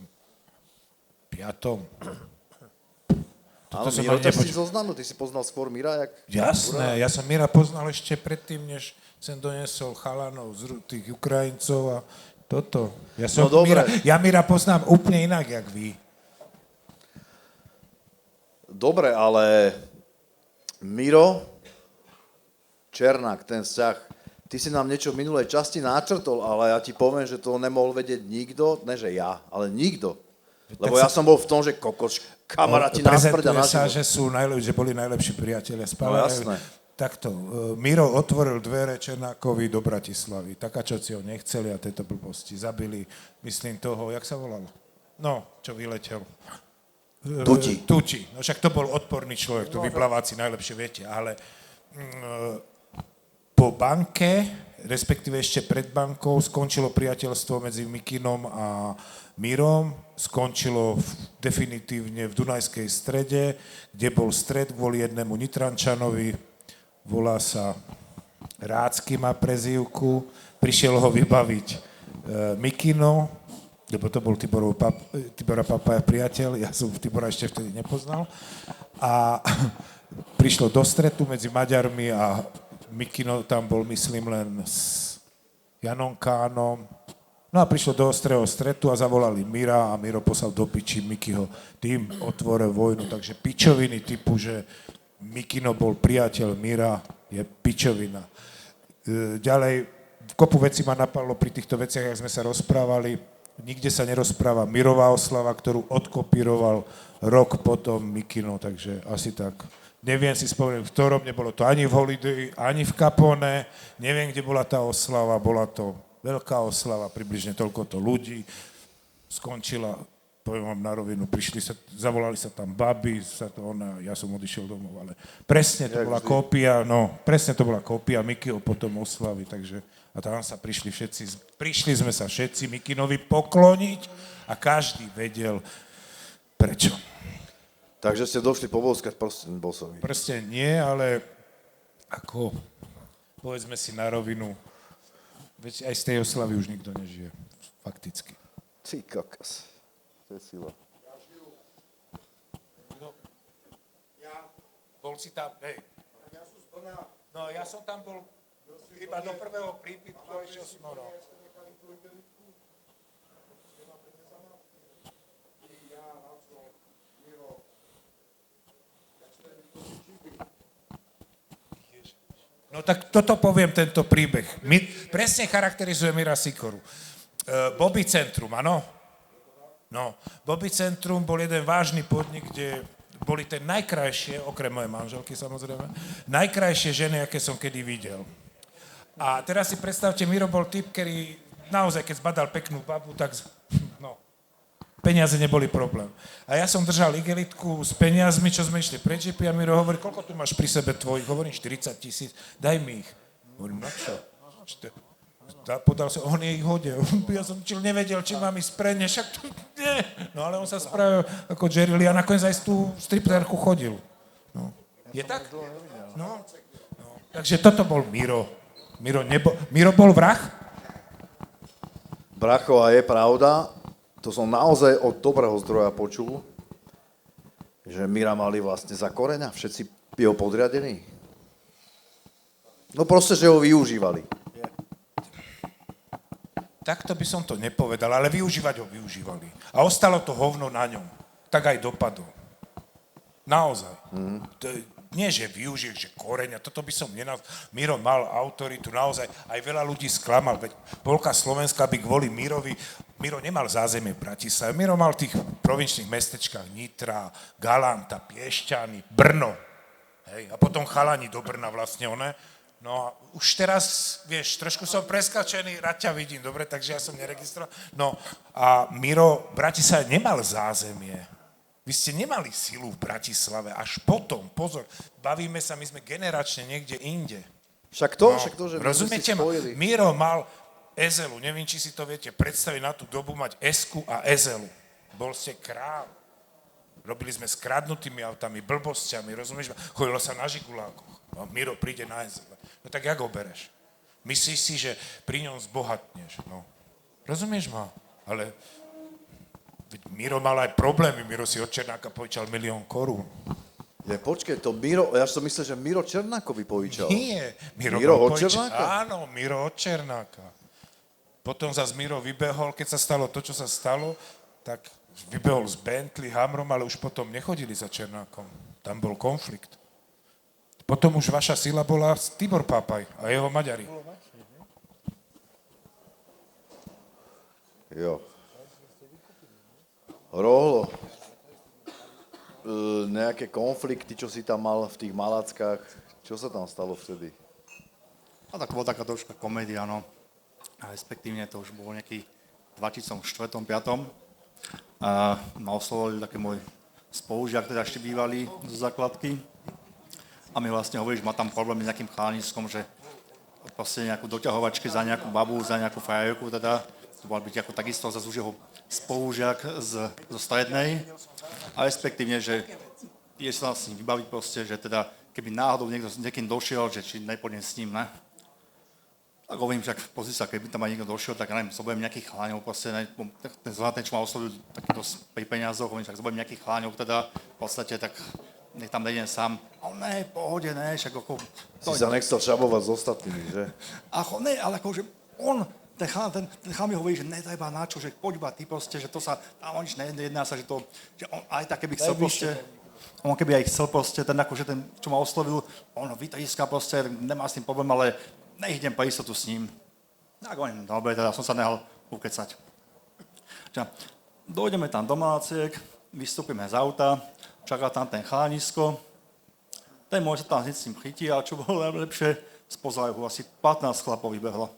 Áno, som Miro ani ťa si nepočul. zoznámil, ty si poznal skôr Mira, jak... Jasné, ja som Mira poznal ešte predtým, než sem donesol chalanov tých Ukrajincov a toto. No dobre. Ja Mira poznám úplne inak, jak vy. Dobre, ale Miro, Černák, ten vzťah, ty si nám niečo v minulej časti načrtol, ale ja ti poviem, že to nemohol vedieť nikto, ne že ja, ale nikto. Lebo ja som bol v tom, že kokos, kamaráti na smrť a na Prezentuje sa, život. že boli najlepší priatelia. No jasné. Takto, Miro otvoril dvere Černákovi do Bratislavy. Takáčovci ho nechceli a tieto blbosti. Zabili, myslím toho, jak sa volal? No, čo vyletel. Tuti. No však to bol odporný človek, to vyplaváci najlepšie viete, ale po banke, respektíve ešte pred bankou, skončilo priateľstvo medzi Mikinom a Mírom, skončilo definitívne v Dunajskej strede, kde bol stred kvôli jednému Nitrančanovi, volá sa Rácky, má prezývku, prišiel ho vybaviť Mikino, lebo to bol Tibora Papaja priateľ, ja som Tibora ešte vtedy nepoznal, a prišlo do stretu medzi Maďarmi a Mikino tam bol, myslím, len s Janom Kánom No a prišlo do ostrého stretu a zavolali Mira a Miro poslal do piči Mikyho. Tým otvoril vojnu, takže pičoviny typu, že Mikino bol priateľ Mira, je pičovina. Ďalej, kopu vecí ma napadlo pri týchto veciach, jak sme sa rozprávali. Nikde sa nerozpráva Mirová oslava, ktorú odkopíroval rok potom Mikino, takže asi tak. Neviem si spomenúť, v ktorom nebolo to ani v Holiday, ani v Capone, neviem, kde bola tá oslava, bola to veľká oslava, približne toľko to ľudí, skončila, poviem vám na rovinu, zavolali sa tam baby, ja som odišiel domov, ale presne to bola kópia, presne to bola kópia Mikyho potom oslavy, takže a tam sa prišli sme sa všetci Mikinovi pokloniť a každý vedel prečo. Takže ste došli poboskať prsten bosovi. Prsten nie, ale ako, povedzme si na rovinu, veď aj z tej oslavy už nikto nežije, fakticky. Ty kokos, to je sila. Bol si tam, hej. No, ja som tam bol iba do prvého prípitu, išiel som, no. No tak toto poviem, tento príbeh. Presne charakterizuje Mira Sikoru. Bobby Centrum, áno? No, Bobby Centrum bol jeden vážny podnik, kde boli tie najkrajšie, okrem mojej manželky samozrejme, najkrajšie ženy, aké som kedy videl. A teraz si predstavte, Miro bol typ, ktorý naozaj, keď zbadal peknú babu, tak peniaze neboli problém. A ja som držal igelitku s peniazmi, čo sme išli pre džipy a Miro hovorí, koľko tu máš pri sebe tvojich? Hovorím, 40 000, daj mi ich. Hovorím, na čo? Podal sa, on je ich hodil. Ja som nevedel, či mám ísť pre ne, však to nie. No ale on sa spravil ako Jerry Lee a nakoniec aj tú stripterku chodil. No. Je tak? No. Takže toto bol Miro. Miro bol vrah? Bracho, a je pravda, to som naozaj od dobrého zdroja počul, že Mira mali vlastne za koreňa, všetci jeho podriadení. No proste, že ho využívali. Takto by som to nepovedal, ale využívať ho využívali. A ostalo to hovno na ňom. Tak aj dopadol. Naozaj. Nie, že využil, že koreňa, toto by som nenazval. Miro mal autoritu, naozaj. Aj veľa ľudí sklamal. Veď polka Slovenska by kvôli Mirovi... Miro nemal zázemie v Bratislave. Miro mal v tých provinčných mestečkách Nitra, Galanta, Piešťany, Brno. Hej, a potom chalani do Brna vlastne, one. No a už teraz, vieš, trošku som preskačený, rád ťa vidím, dobre, takže ja som neregistroval. No a Miro v Bratislave nemal zázemie. Vy ste nemali silu v Bratislave, až potom, pozor, bavíme sa, my sme generačne niekde inde. Však to, že rozumiete ma? Miro mal Ezelu, neviem, či si to viete predstaviť na tú dobu mať Esku a Ezelu. Bol ste král. Robili sme s kradnutými autami, blbosťami, rozumieš ma? Chodilo sa na žigulákoch. A Miro príde na Ezele. No tak jak ho bereš? Myslíš si, že pri ňom zbohatneš, no. Rozumieš ma? Ale Miro mal aj problémy. Miro si od Černáka požičal 1 000 000 korún. Počkej, to Miro, ja som myslel, že Miro Černákovi požičal. Nie. Miro od Černáka? Áno, Miro od Černáka. Potom zase Miro vybehol, keď sa stalo to, čo sa stalo, tak vybehol z Bentley, Hamrom, ale už potom nechodili za Černákom. Tam bol konflikt. Potom už vaša sila bola Tibor Pápaj a jeho Maďari. Jo. Rohlo, nejaké konflikty, čo si tam mal v tých Malackách, čo sa tam stalo vtedy? A tak bola taká troška komédia, no. A respektívne to už bolo nejaký 2004-2005. A ma oslovili taký môj spolužiak, teda ešte bývalý zo základky. A mi vlastne hovorí, že má tam problémy s nejakým chalaniskom, že proste nejakú doťahovačky za nejakú babu, za nejakú frajerku, teda. To mal byť ako takisto zase už jeho spolužiak zo strednej. A respektívne, že je sa s ním vybaviť proste, že teda keby náhodou niekto s niekým došiel, že či nepôjdem s ním, ne? Tak hovorím, však pozri sa, keby tam aj niekto došiel, tak ja neviem, zoberiem nejakých chláňov, proste, ne, ten zlatý, čo ma oslovil takýto pri peniazoch, hovorím, však zoberiem nejakých chláňov, teda v podstate, tak nech tam nejdem sám. A on, ne, pohode, ne, však ako... Si sa nechcel šabovať s ostatnými, že? Ne, ale akože on ten chlap mi hovorí, že netreba na čo, že poď iba ty proste, že to sa, tam o nič nejedná sa, že on aj tak, keby chcel proste, on keby aj chcel proste, ten akože ten, čo ma oslovil, on vytriska proste, nemá s tým problém, ale nejdem pre istotu s ním. Tak hovorím, dobre, teda som sa nehal ukecať. Dojdeme tam do Malaciek, vystúpime z auta, čaká tam ten chalanisko, ten môj sa tam hneď s tým chytí a čo bolo lepšie, spoza ho asi 15 chlapov vybehlo.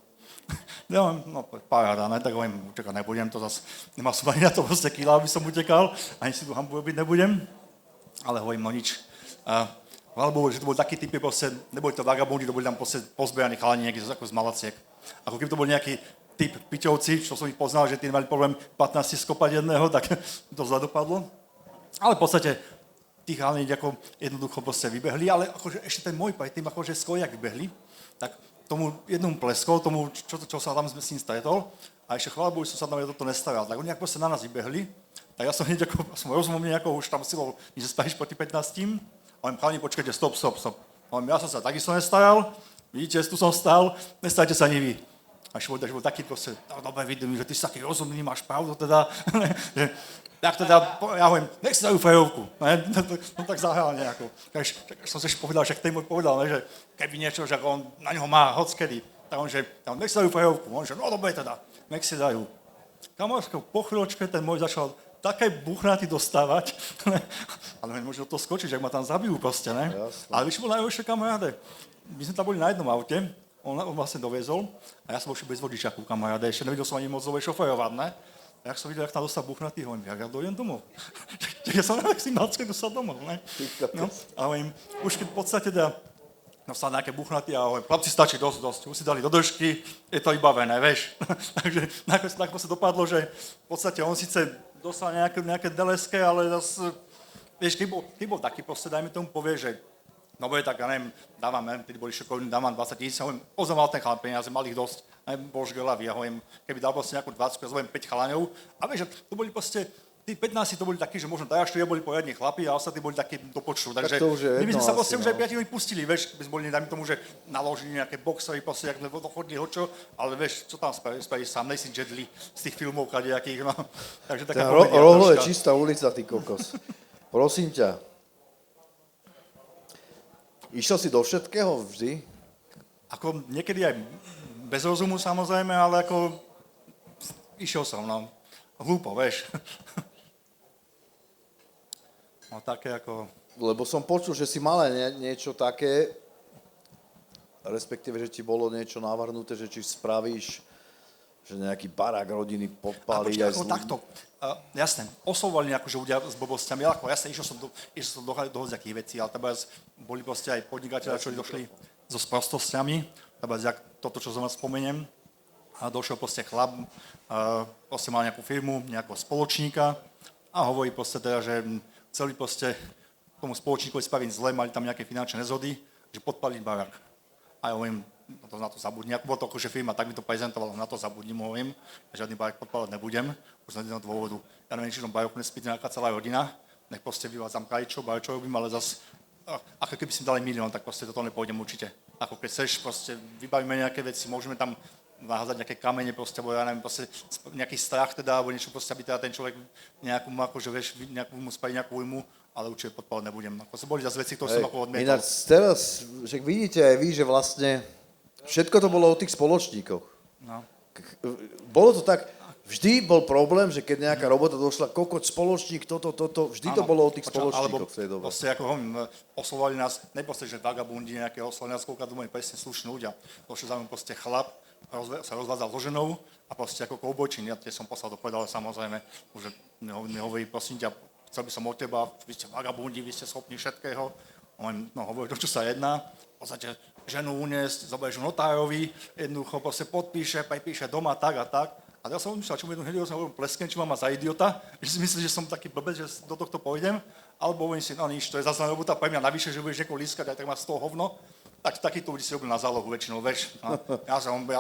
Ja hovorím, no paráda, ne, tak hovorím, čakaj, nebudem to zase, nemá som ani na to proste kýla, aby som utekal, ani si tu hambu robiť nebudem, ale hovorím, no nič. Hvala Bohu, že to boli takí typy, proste, neboli to vagabundi, to boli tam proste pozberaní chalani niekde ako z Malaciek. Ako keby to bol nejaký typ piťovci, čo som ich poznal, že tí mali problém 15 skopať jedného, tak to zle dopadlo. Ale v podstate tí chalani ako jednoducho proste vybehli, ale akože ešte ten môj predtým, akože skôr jak vybehli, tak tomu jednomu pleskol, tomu, čo sa tam s ním stretol, a ešte chvála Bohu, som sa tam toto nestaral. Tak oni proste na nás vybehli, tak ja som hneď ako, som rozumný, ako už tam silou, že spravíš proti 15. A hovorím, chalani, počkajte, stop. Hovorím, ja som sa takisto nestaral, vidíte, tu som stál, nestajte sa ani vy. A ešte bol taký proste, no dobre, vidím, že ty si taký rozumný, máš pravdu teda, že, tak teda, ja hovorím, nech si dajú fejovku, ne? No tak zahral nejako. Som si ešte povedal, však ten môj povedal, ne, že keby niečo, že on na ňoho má hockedy, tak on, že nech si dajú fejovku, on, že no dobre teda, nech si dajú. Kamarátko, po chvíľočke ten môj začal také buchnaty dostávať, ale môže to skočiť, že ak ma tam zabijú proste, ne? Jasne. Ale vyšlo najhoršie kamaráde. My sme tam boli na jednom aute, on vlastne doviezol a ja som bol bez vodičaku, kamaráde, ešte nevidel som ani moc dobre šoférovať, ne? A jak som videl, jak tam dostal buchnatý, hovorím, ja dojdem domov. Ja som nejak si mal dostal domov, ne? No, a hovorím, už keď v podstate dostal nejaké buchnaty a hovorím, chlapci, stačí dosť, už si dali do držky, je to vybavené, vieš. Takže nakoniec sa dopadlo, že v podstate on síce dostal nejaké deleské, ale zase, vieš, keď bol taký proste, dajme tomu povie, že no bude tak, ja neviem, tedy boli šokovní, dávam 20 000, hovorím, oznamal ten chalan peniaze, mal ich dosť, bol žgelavý, ja hovorím, keby dal proste nejakú 20, ja zvolím 5 chalaňov, a vieš, to boli proste, tí 15 to boli takí, že možno dajaštúria boli poriadne chlapi a ostatní boli takí do počtu, takže my sme sa proste už aj priateľmi pustili, vieš, by sme boli, dajme tomu, že naložili nejaké boxery, proste, jak sme dochodili hočo, ale vieš, čo tam spravíš sám, nejsi Jet Li z tých filmov kadejakých, no, takže taká komédia. Rohlo je čistá ulica, ty kokos. Prosím ťa. Išiel si do všetkého vždy? Ako niekedy aj bez rozumu samozrejme, ale ako išiel som, no. Hlúpo, vieš. No také ako... Lebo som počul, že si mal aj niečo také, respektíve, že ti bolo niečo navrhnuté, že či spravíš, že nejaký barák rodiny podpáliť aj ako takto. Jasné, oslovovali akože ľudia s blbostiami, ale ako jasné, išiel som do takých vecí, ale teda boli proste aj podnikatelia, čo došli so sprostosťami, teda toto, čo som vás spomeniem, a došiel proste chlap, proste mal nejakú firmu, nejakého spoločníka a hovorí proste teda, že chceli proste tomu spoločníkovi spraviť zle, mali tam nejaké finančné nezhody, že podpaliť barák. A ja hovorím, na to zabudni, ako bolo to akože firma, tak mi to prezentoval, na to zabudni, hovorím, žiadny barák podpálať nebudem, už z jedného dôvodu. Ja neviem, či v tom baráku nespíte nejaká celá rodina, nech proste vyvádzam krajčo, barčo robím, ale zase, ako keby si mi dali 1 000 000, tak proste toto nepôjdem určite. Ako keď chceš, proste vybavíme nejaké veci, môžeme tam naházať nejaké kamene, proste, alebo ja neviem, proste nejaký strach teda, alebo niečo proste, aby teda ten človek nejakú, akože vieš, nejakú mu spraviť nejakú újmu, ale určite podpálať nebudem. Ako sa boli zase veci, ktoré som ako odmietol. Ináč teraz, že vidíte aj vy, že vlastne všetko to bolo o tých spoločníkoch. No. Bolo to tak, vždy bol problém, že keď nejaká robota došla, kokot, spoločník, toto, vždy to bolo o tých spoločníkoch v tej dobe. Proste ako hovorím, oslovali nás, neproste, že vagabundi nejaké oslovali nás, koľko to boli presne slušní ľudia. Došiel za mnou proste chlap, sa rozvádzal so ženou a proste ako koubojčín, ja tie som poslal do povedala samozrejme, že mi hovorí, prosím ťa, chcel by som od teba, vy ste vagabundi, vy ste schopní všetkého. No hovorí, čo sa jedná, v podstate ženu uniesť, zoberieš notárovi, jednoducho proste podpíše, prepíše doma tak a tak. A ja som myslel, čo mu jednu hneď hovorím, plesknem, či mám za idiota, že si myslíš, že som taký blbec, že do tohto pôjdem, alebo hovorím si, no nič, to je zase robota pre mňa navyše, že budeš niekoho lískať, aj tak má z toho hovno. Tak takýto ľudí si robil na zálohu väčšinou, vieš. No,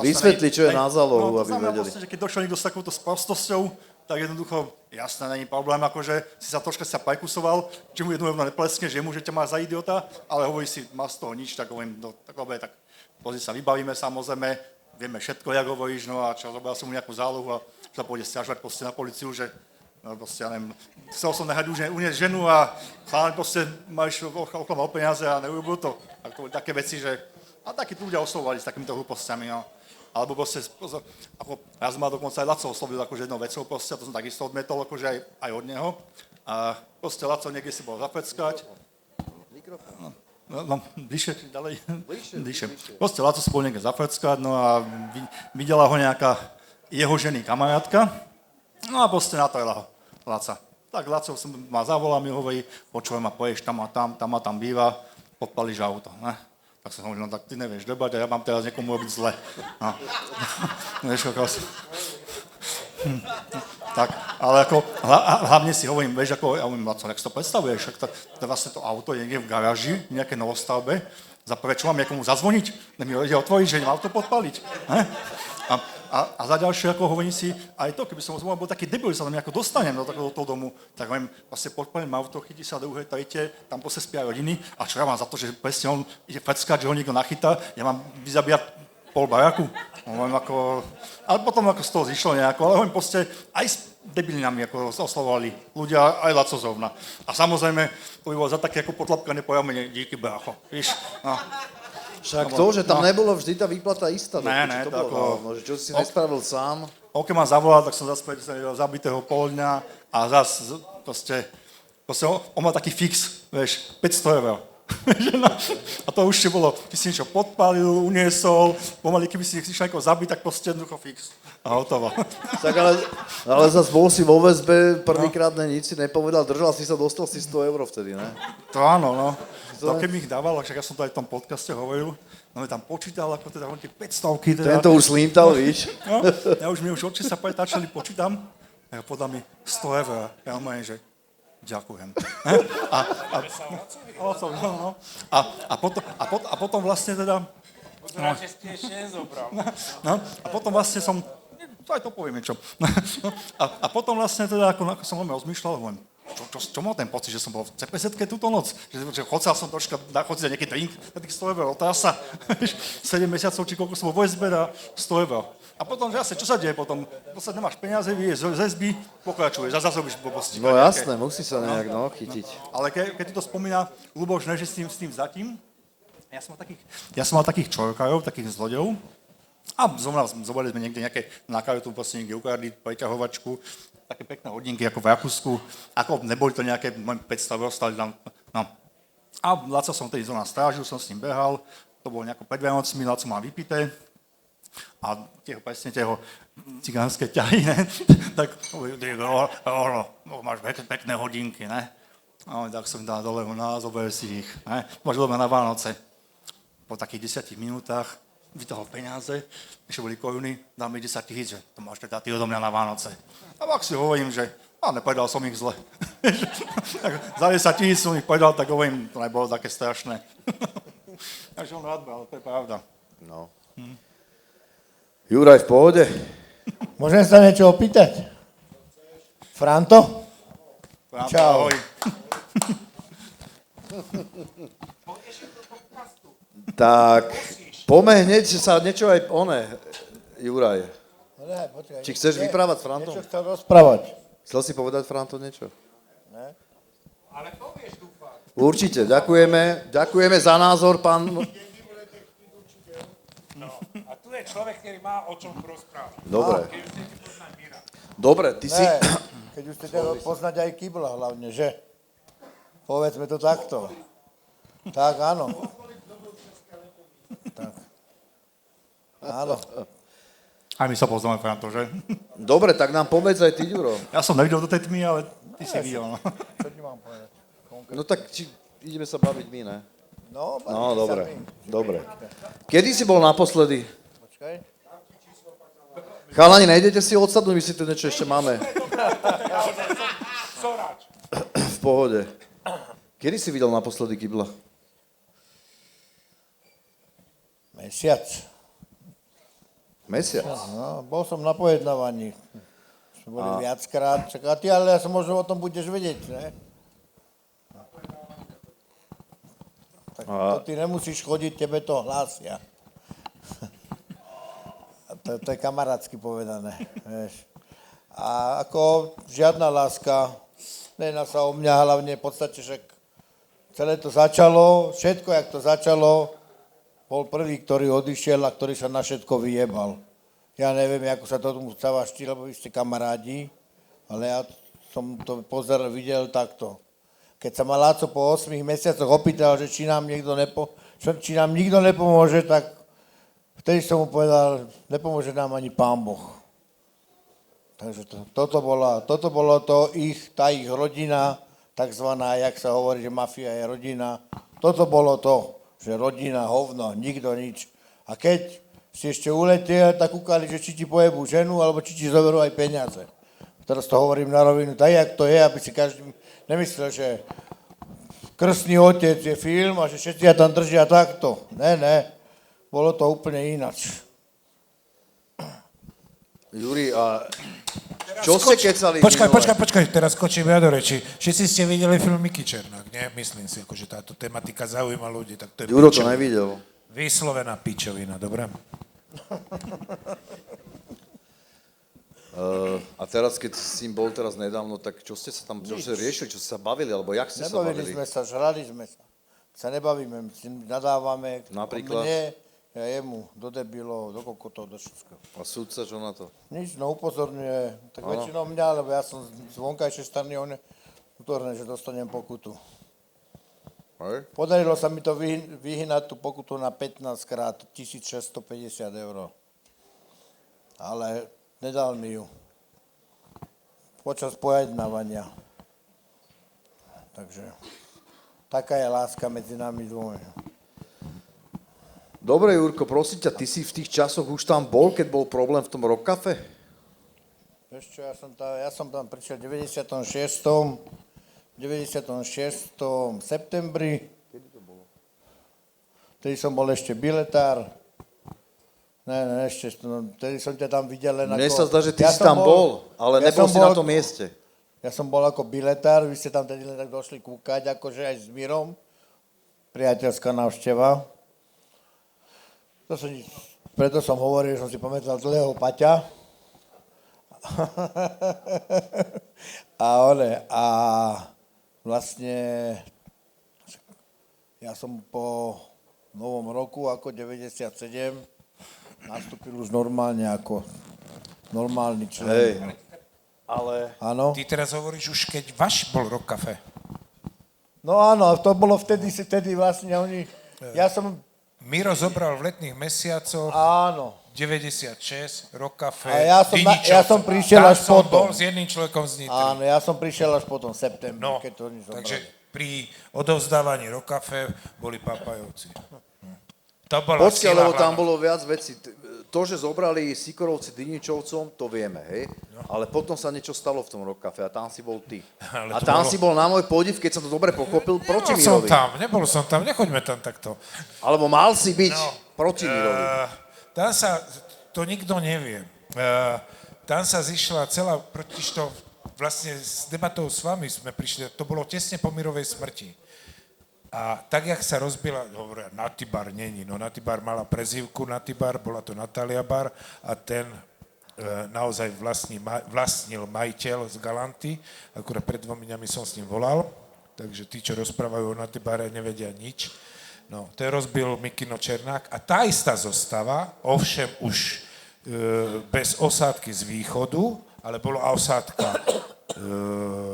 vysvetli, čo je na zálohu, aby vedeli. Proste, že keď došiel niekto s takouto sprostosťou, tak jednoducho, jasné, není problém, akože si sa troška prekusoval, či mu jednu rovno nepleskne, že mu, že ťa má za idiota, ale hovorí si, má z toho nič, tak hovorím, no, tak dobre, tak pozri sa, vybavíme samozrejme, vieme všetko, jak hovoríš, no a čo, zobral som mu nejakú zálohu a sa pôjde sťažovať proste na policiu, že no proste, ja neviem, chcel som nehať uniesť ženu a chalán proste máš oklamal peniaze a neurobil to. A to boli také veci, že a takí ľudia oslovovali s takýmito hlúpostiami, no. Alebo proste, ako raz ma dokonca aj Laco oslovil akože jednou vecou proste, a to som takisto odmetol akože aj od neho. A proste Laco niekde si bol zapeckať. No, bližšie, ďalej. Bližšie. Proste Laco si bol niekde zapeckať, no a videla ho nejaká jeho ženy kamarátka, no a proste natajla ho Laca. Tak Laco ma zavolal, mi hovorí, počujem ma, poješ tam a tam býva, podpalíš auto, ne? Tak som hovoril, no tak ty nevieš debať a ja mám teraz niekomu robiť zle. No. Vieš, tak, ale ako, hlavne si hovorím, vieš, ako, ja hovorím, Laco, jak si to predstavuješ, to vlastne to auto je niekde v garáži, v nejaké novostavbe, za prvé, čo mám niekomu zazvoniť, ne mi ide otvoriť, že mám to podpaliť, ne? A za ďalšie, ako hovorím si, aj to, keby som bol taký debil, že sa tam nejako dostanem do toho domu, tak hovorím, vlastne podpalím auto, chytí sa druhé, tretie, tam proste spia rodiny a čo ja mám za to, že presne on ide feckať, že ho niekto nachytá, ja mám vyzabíjať pol baraku. Hovorím, ako, ale potom ako z toho zišlo nejako, ale hovorím proste, aj s debilinami ako oslovovali ľudia, aj Laco zrovna. A samozrejme, to by bolo za také ako potlapkané pojavenie, díky brácho, víš, no. Však to, že tam nebolo vždy tá výplata istá. Ne, to to bolo, no, že čo si nespravil sám. Keď ma zavolal, tak som zase zabitého pol dňa a zase proste on mal taký fix, vieš, 500 eur. A to už bolo, ty si niečo podpálil, uniesol, pomaly, keby si išiel niekoho zabiť, tak proste jednoducho fix. A hotovo. Tak ale zase bol si vo väzbe, prvýkrát nič si nepovedal, držal si sa, dostal si 100 eur vtedy, ne? To áno, no. To keby ich dával, však ja som to aj v tom podcaste hovoril, no tam počítal, ako teda on tie 500-ky. Teda. Tento už slintal, víš? No, mi už oči sa pretáčali, počítam, a podal mi 100 eur. Ja mám že ďakujem. A potom vlastne teda... Pozerám, že ste ešte nezobral. No, a potom vlastne som... Aj to poviem niečo. A potom vlastne teda, ako som veľmi rozmýšľal, hovorím, čo mal ten pocit, že som bol v CPZ-ke túto noc? Že chodil som troška, chodil za nejaký drink, na tých 100 eur, trasa, 7 mesiacov, či koľko som bol v SB a 100 eur. A potom zase, čo sa deje potom? Potom nemáš peniaze, vyješ z SB, pokračuješ, zase robíš blbosti. No jasné, musí sa nejak chytiť. Ale keď ti to spomína Ľuboš, ne, že s tým zatím, ja som mal takých čorkárov, takých zlodejov, a zobrali sme niekde nejaké na kajutu, proste niekde ukradli preťahovačku, také pekné hodinky ako v Rakúsku, ako neboli to nejaké 500 eur stali tam, no. A Laco som tedy zóna strážil, som s ním behal, to bolo nejako pred Vianocmi, Laco má vypité a presne tieho cigánske ťahy, ne, tak máš pekné hodinky, ne. A tak som dal dole, zober si ich, ne, máš dole na Vánoce. Po takých 10 minútach vytahol peniaze, ešte boli koruny, dám mi 10 000, že to máš teda ty odo mňa na Vánoce. A pak si hovorím, že nepovedal som ich zle. Tak za 10 000 som ich povedal, tak hovorím, to nebolo také strašné. Takže on rád bol, to je pravda. No. Juraj, v pohode? Môžem sa niečo opýtať? Franto? Čau. Ahoj. Tak, poďme hneď, že sa niečo aj Juraj. Počkaj, Či chceš vyprávať, Franto? Niečo chcel rozprávať. Chcel si povedať, Franto, niečo? Ne? Ale povieš, dúfam. Určite, ďakujeme za názor, pán... No, a tu je človek, ktorý má o čom rozprávať. Dobre. Keď už chcete poznať Míra. Dobre, ty si... Ne, keď už chcete poznať aj Kibla hlavne, že? Povedzme to takto. Tak, áno. Tak. Áno. Aj my sa poznáme, Franto, že? Dobre, tak nám povedz aj ty, Ďuro. Ja som nevidel do tej tmy, ale ty si videl. No. Čo ti mám povedať? No tak ideme sa baviť my, ne? No, dobre. Kedy si bol naposledy? Počkaj. Chalani, nejdete si odsadnúť, my si tu niečo ešte máme. V pohode. Kedy si videl naposledy Kibla? Mesiac? No, bol som na pojednávaní. Sme boli viackrát. Čaká ty, ale ja som možno o tom budeš vedieť, ne? Tak to ty nemusíš chodiť, tebe to hlásia. to je kamarátsky povedané, vieš. A ako žiadna láska, nejedná sa o mňa, hlavne v podstate však celé to začalo, všetko, jak to začalo, bol prvý, ktorý odišiel a ktorý sa na všetko vyjebal. Ja neviem, ako sa to tomu stávaš ty, lebo vy ste kamarádi, ale ja som to videl takto. Keď sa ma Láco po 8 mesiacoch opýtal, že či nám nikto nepomôže, tak vtedy som mu povedal, nepomôže nám ani Pán Boh. Takže toto bolo tá ich rodina, takzvaná, jak sa hovorí, že mafia je rodina. Toto bolo to, že rodina, hovno, nikto nič. A keď si ešte uletel, tak kúkali, že či ti pojebú ženu, alebo či ti zoberú aj peniaze. Teraz to hovorím na rovinu, tak jak to je, aby si každý nemyslel, že Krstný otec je film a že všetci ja tam držia takto. Ne, bolo to úplne ináč. Juri, a čo ste kecali? Počkaj, teraz skočím ja do reči. Všetci ste videli film Miky Černák, nie? Myslím si, že táto tematika zaujíma ľudí, tak to je Juro to nevidel. Vyslovená pičovina, dobre? A teraz, keď si s ním bol teraz nedávno, tak čo ste sa tam riešili, čo ste sa bavili, alebo jak ste sa bavili? Nebavili sme sa, žrali sme sa. Sa nebavíme, my si nadávame. Napríklad? Mne, ja jemu, do debilov, do kokotov, do všetko. A súdca čo na to? Nič, no upozorňuje, tak väčšinou mňa, lebo ja som z vonkajšej strany, on je útorné, že dostanem pokutu. Hej. Podarilo sa mi to vyhnať tú pokutu na 15 krát 1650 eur. Ale nedal mi ju. Počas pojednávania. Takže taká je láska medzi nami dvomi. Dobre, Jurko, prosím ťa, ty si v tých časoch už tam bol, keď bol problém v tom Rock Cafe? Vieš čo, ja som tam prišiel v 96. septembri. Kedy to bolo? Vtedy som bol ešte biletár. Ne, ešte, vtedy som ťa tam videl len ako... Mne sa zdá, že ty si tam bol, ale nebol si na tom mieste. Ja som bol ako biletár, vy ste tam tedy len tak došli kúkať, akože aj s Mirom. Priateľská návšteva. Preto som hovoril, že som si pamätal dlhého Paťa. A vlastne ja som po novom roku ako 97 nastúpil už normálne ako normálny člen. Hej, ale... Áno. Ty teraz hovoríš už, keď váš bol Rock Cafe. No áno, to bolo vtedy vlastne oni... Ja som... Miro zobral v letných mesiacoch Áno. 96, Rock Cafe, A ja som prišiel až potom. potom. Bol s jedným človekom z Nitry. Áno, ja som prišiel až potom v septembri, No, keď to oni zobrali. takže pri odovzdávaní Rock Cafe boli papajovci. To bola Počkaj, sila lebo tam hlavná. bolo viac vecí. To, že zobrali Sikorovci Diničovcom, to vieme, hej? Ale potom sa niečo stalo v tom Rock Cafe a tam si bol ty. Ale A to tam bolo- si bol na môj podiv, keď som to dobre pochopil, proti Nebol som tam, nechoďme tam takto. Alebo mal si byť No, proti Mirovi. Tam sa, to nikto nevie, tam sa zišla celá, totižto vlastne s debatou s vami sme prišli, to bolo tesne po Mirovej smrti. A tak, jak sa rozbila, hovoria, Natibar není, no Natibar mala prezývku Natibar, bola to Natalia Bar a ten naozaj vlastnil majiteľ z Galanty, akurát pred 2 dňami som s ním volal, takže tí, čo rozprávajú o Natibare, nevedia nič. No, to je rozbil Mikino Černák a tá istá zostava, ovšem už bez osádky z východu, ale bola osádka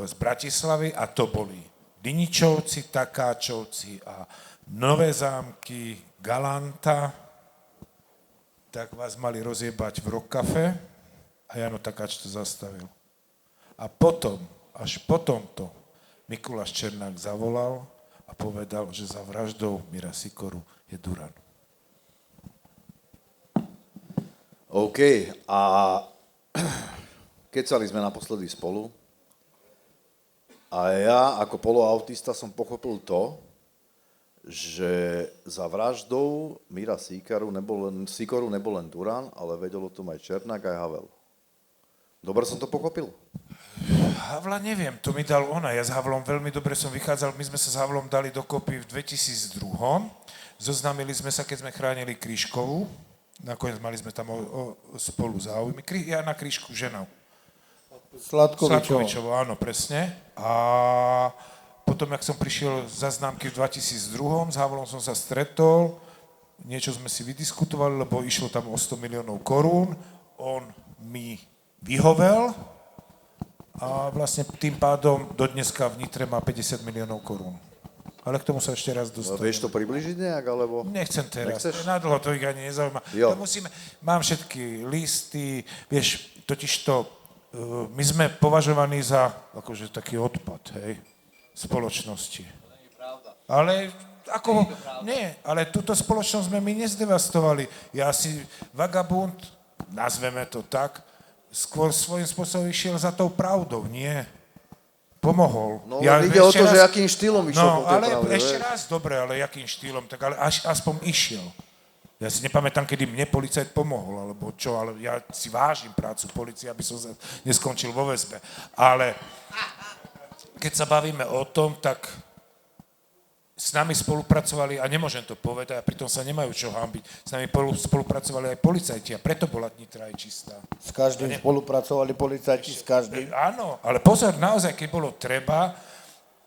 z Bratislavy a to boli Diničovci, Takáčovci a Nové Zámky, Galanta, tak vás mali rozjebať v Rock Cafe a Jano Takáč to zastavil. A potom, až potom to Mikuláš Černák zavolal a povedal, že za vraždou Mira Sikoru je Duran. OK, a kecali sme naposledy spolu a ja ako poloautista som pochopil to, že za vraždou Mira Sikoru nebol len Duran, ale vedel o tom aj Černák, aj Havel. Dobre som to pochopil? Havla neviem, to mi dal ona. Ja s Havlom veľmi dobre som vychádzal. My sme sa s Havlom dali dokopy v 2002. Zoznámili sme sa, keď sme chránili Kryškovú Nakoniec mali sme tam spolu záujmy. Jana Kryšku, ženou. Sladkovičovo. Sladkovičovo, áno, presne. A potom, jak som prišiel za známky v 2002, s Havelom som sa stretol, niečo sme si vydiskutovali, lebo išlo tam o 100 miliónov korún. On mi vyhovel a vlastne tým pádom do dneska v Nitre má 50 miliónov korún. Ale k tomu sa ešte raz No, dostanem. vieš to približiť nejak, alebo... Nechcem teraz, Nechceš? nadlho to ich ani nezaujíma. Jo. Mám všetky listy, vieš, totižto my sme považovaní za akože taký odpad, hej, spoločnosti. Ale ako, nie, ale túto spoločnosť sme my nezdevastovali. Ja si vagabund, nazveme to tak, skôr svojím spôsobom išiel za tou pravdou, nie. Pomohol. No ide o to, že akým štýlom išiel po tej ale pravde, ešte vieš. raz, dobre, ale jakým štýlom, tak ale aspoň išiel. Ja si nepamätám, kedy mne policajt pomohol, alebo čo, ale ja si vážim prácu policie, aby som sa neskončil vo väzbe. Ale keď sa bavíme o tom, tak s nami spolupracovali, a nemôžem to povedať, a pritom sa nemajú čo hanbiť, s nami spolupracovali aj policajti a preto bola Nitra aj čistá. S každým spolupracovali policajti, s každým. Áno, ale pozor, naozaj, keď bolo treba,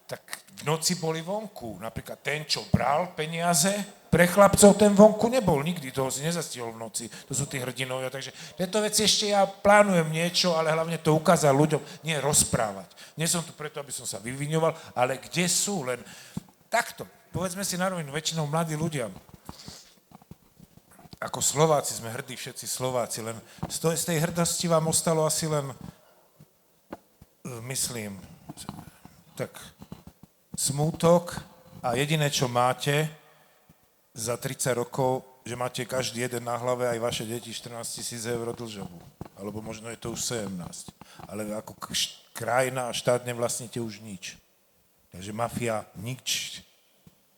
tak v noci boli vonku. Napríklad ten, čo bral peniaze pre chlapcov, ten vonku nebol nikdy, toho si nezastihol v noci. To sú tí hrdinovia, takže tieto veci ešte ja plánujem niečo, ale hlavne to ukázať ľuďom, nie rozprávať. Nie som tu preto, aby som sa vyviňoval, ale kde sú, len takto. Povedzme si na rovinu, väčšinou mladí ľudia. Ako Slováci, sme hrdí všetci Slováci, len z tej hrdosti vám ostalo asi len, myslím, tak smútok a jediné, čo máte za 30 rokov, že máte každý jeden na hlave, aj vaše deti 14 000 eur dlžobu. Alebo možno je to už 17. Ale ako krajina a štát nevlastníte už nič. Takže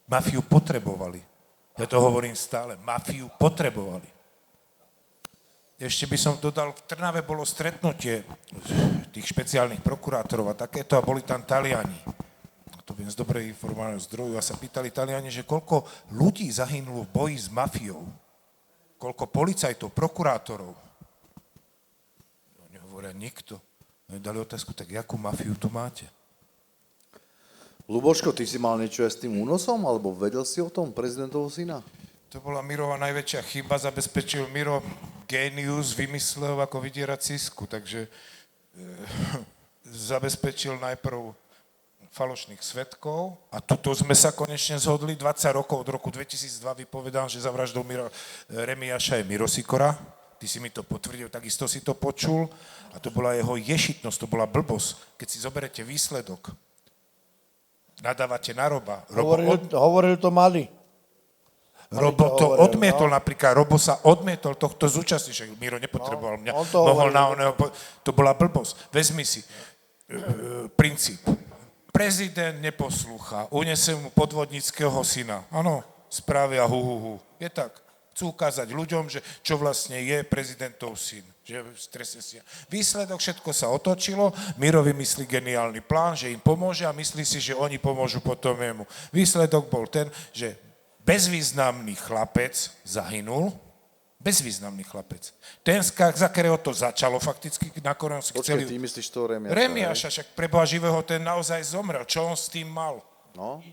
mafiu potrebovali. Ja to hovorím stále, mafiu potrebovali. Ešte by som dodal, v Trnave bolo stretnutie tých špeciálnych prokurátorov a takéto a boli tam Taliani. To viem z dobrej informovaného zdroju a sa pýtali Taliani, že koľko ľudí zahynulo v boji s mafiou, koľko policajtov, prokurátorov. Oni hovoria, nikto. Oni dali otázku, tak jakú mafiu tu máte? Luboško, ty si mal niečo aj s tým únosom, alebo vedel si o tom prezidentovho syna? To bola Mirova najväčšia chyba, zabezpečil Miro génius, vymyslel, ako vydierať Cisku, takže zabezpečil najprv falošných svedkov a tuto sme sa konečne zhodli. 20 rokov, od roku 2002 vypovedal, že zavraždol Remiáša je Miro Sikora. Ty si mi to potvrdil, takisto si to počul. A to bola jeho ješitnosť, to bola blbosť. Keď si zoberete výsledok, nadávate na Roba. Hovoril to Mali. Robo to odmietol napríklad, Robo sa odmietol tohto zúčastniť, že Miro nepotreboval mňa, mohol na oného, to bola blbosť. Vezmi si princíp. Prezident neposlúcha, uniesie mu podvodníckeho syna. Áno, spravia hu. Je tak. Chcú ukázať ľuďom, že čo vlastne je prezidentov syn. Že výsledok, všetko sa otočilo, Miro vymyslí geniálny plán, že im pomôže a myslí si, že oni pomôžu potom jemu. Výsledok bol ten, že bezvýznamný chlapec zahynul, bezvýznamný chlapec. Ten, za ktorého to začalo fakticky, nakoniec chceli... Počkej, ty myslíš toho Remiáša? Remiáša, však pre Boha živého, ten naozaj zomrel. Čo on s tým mal? No?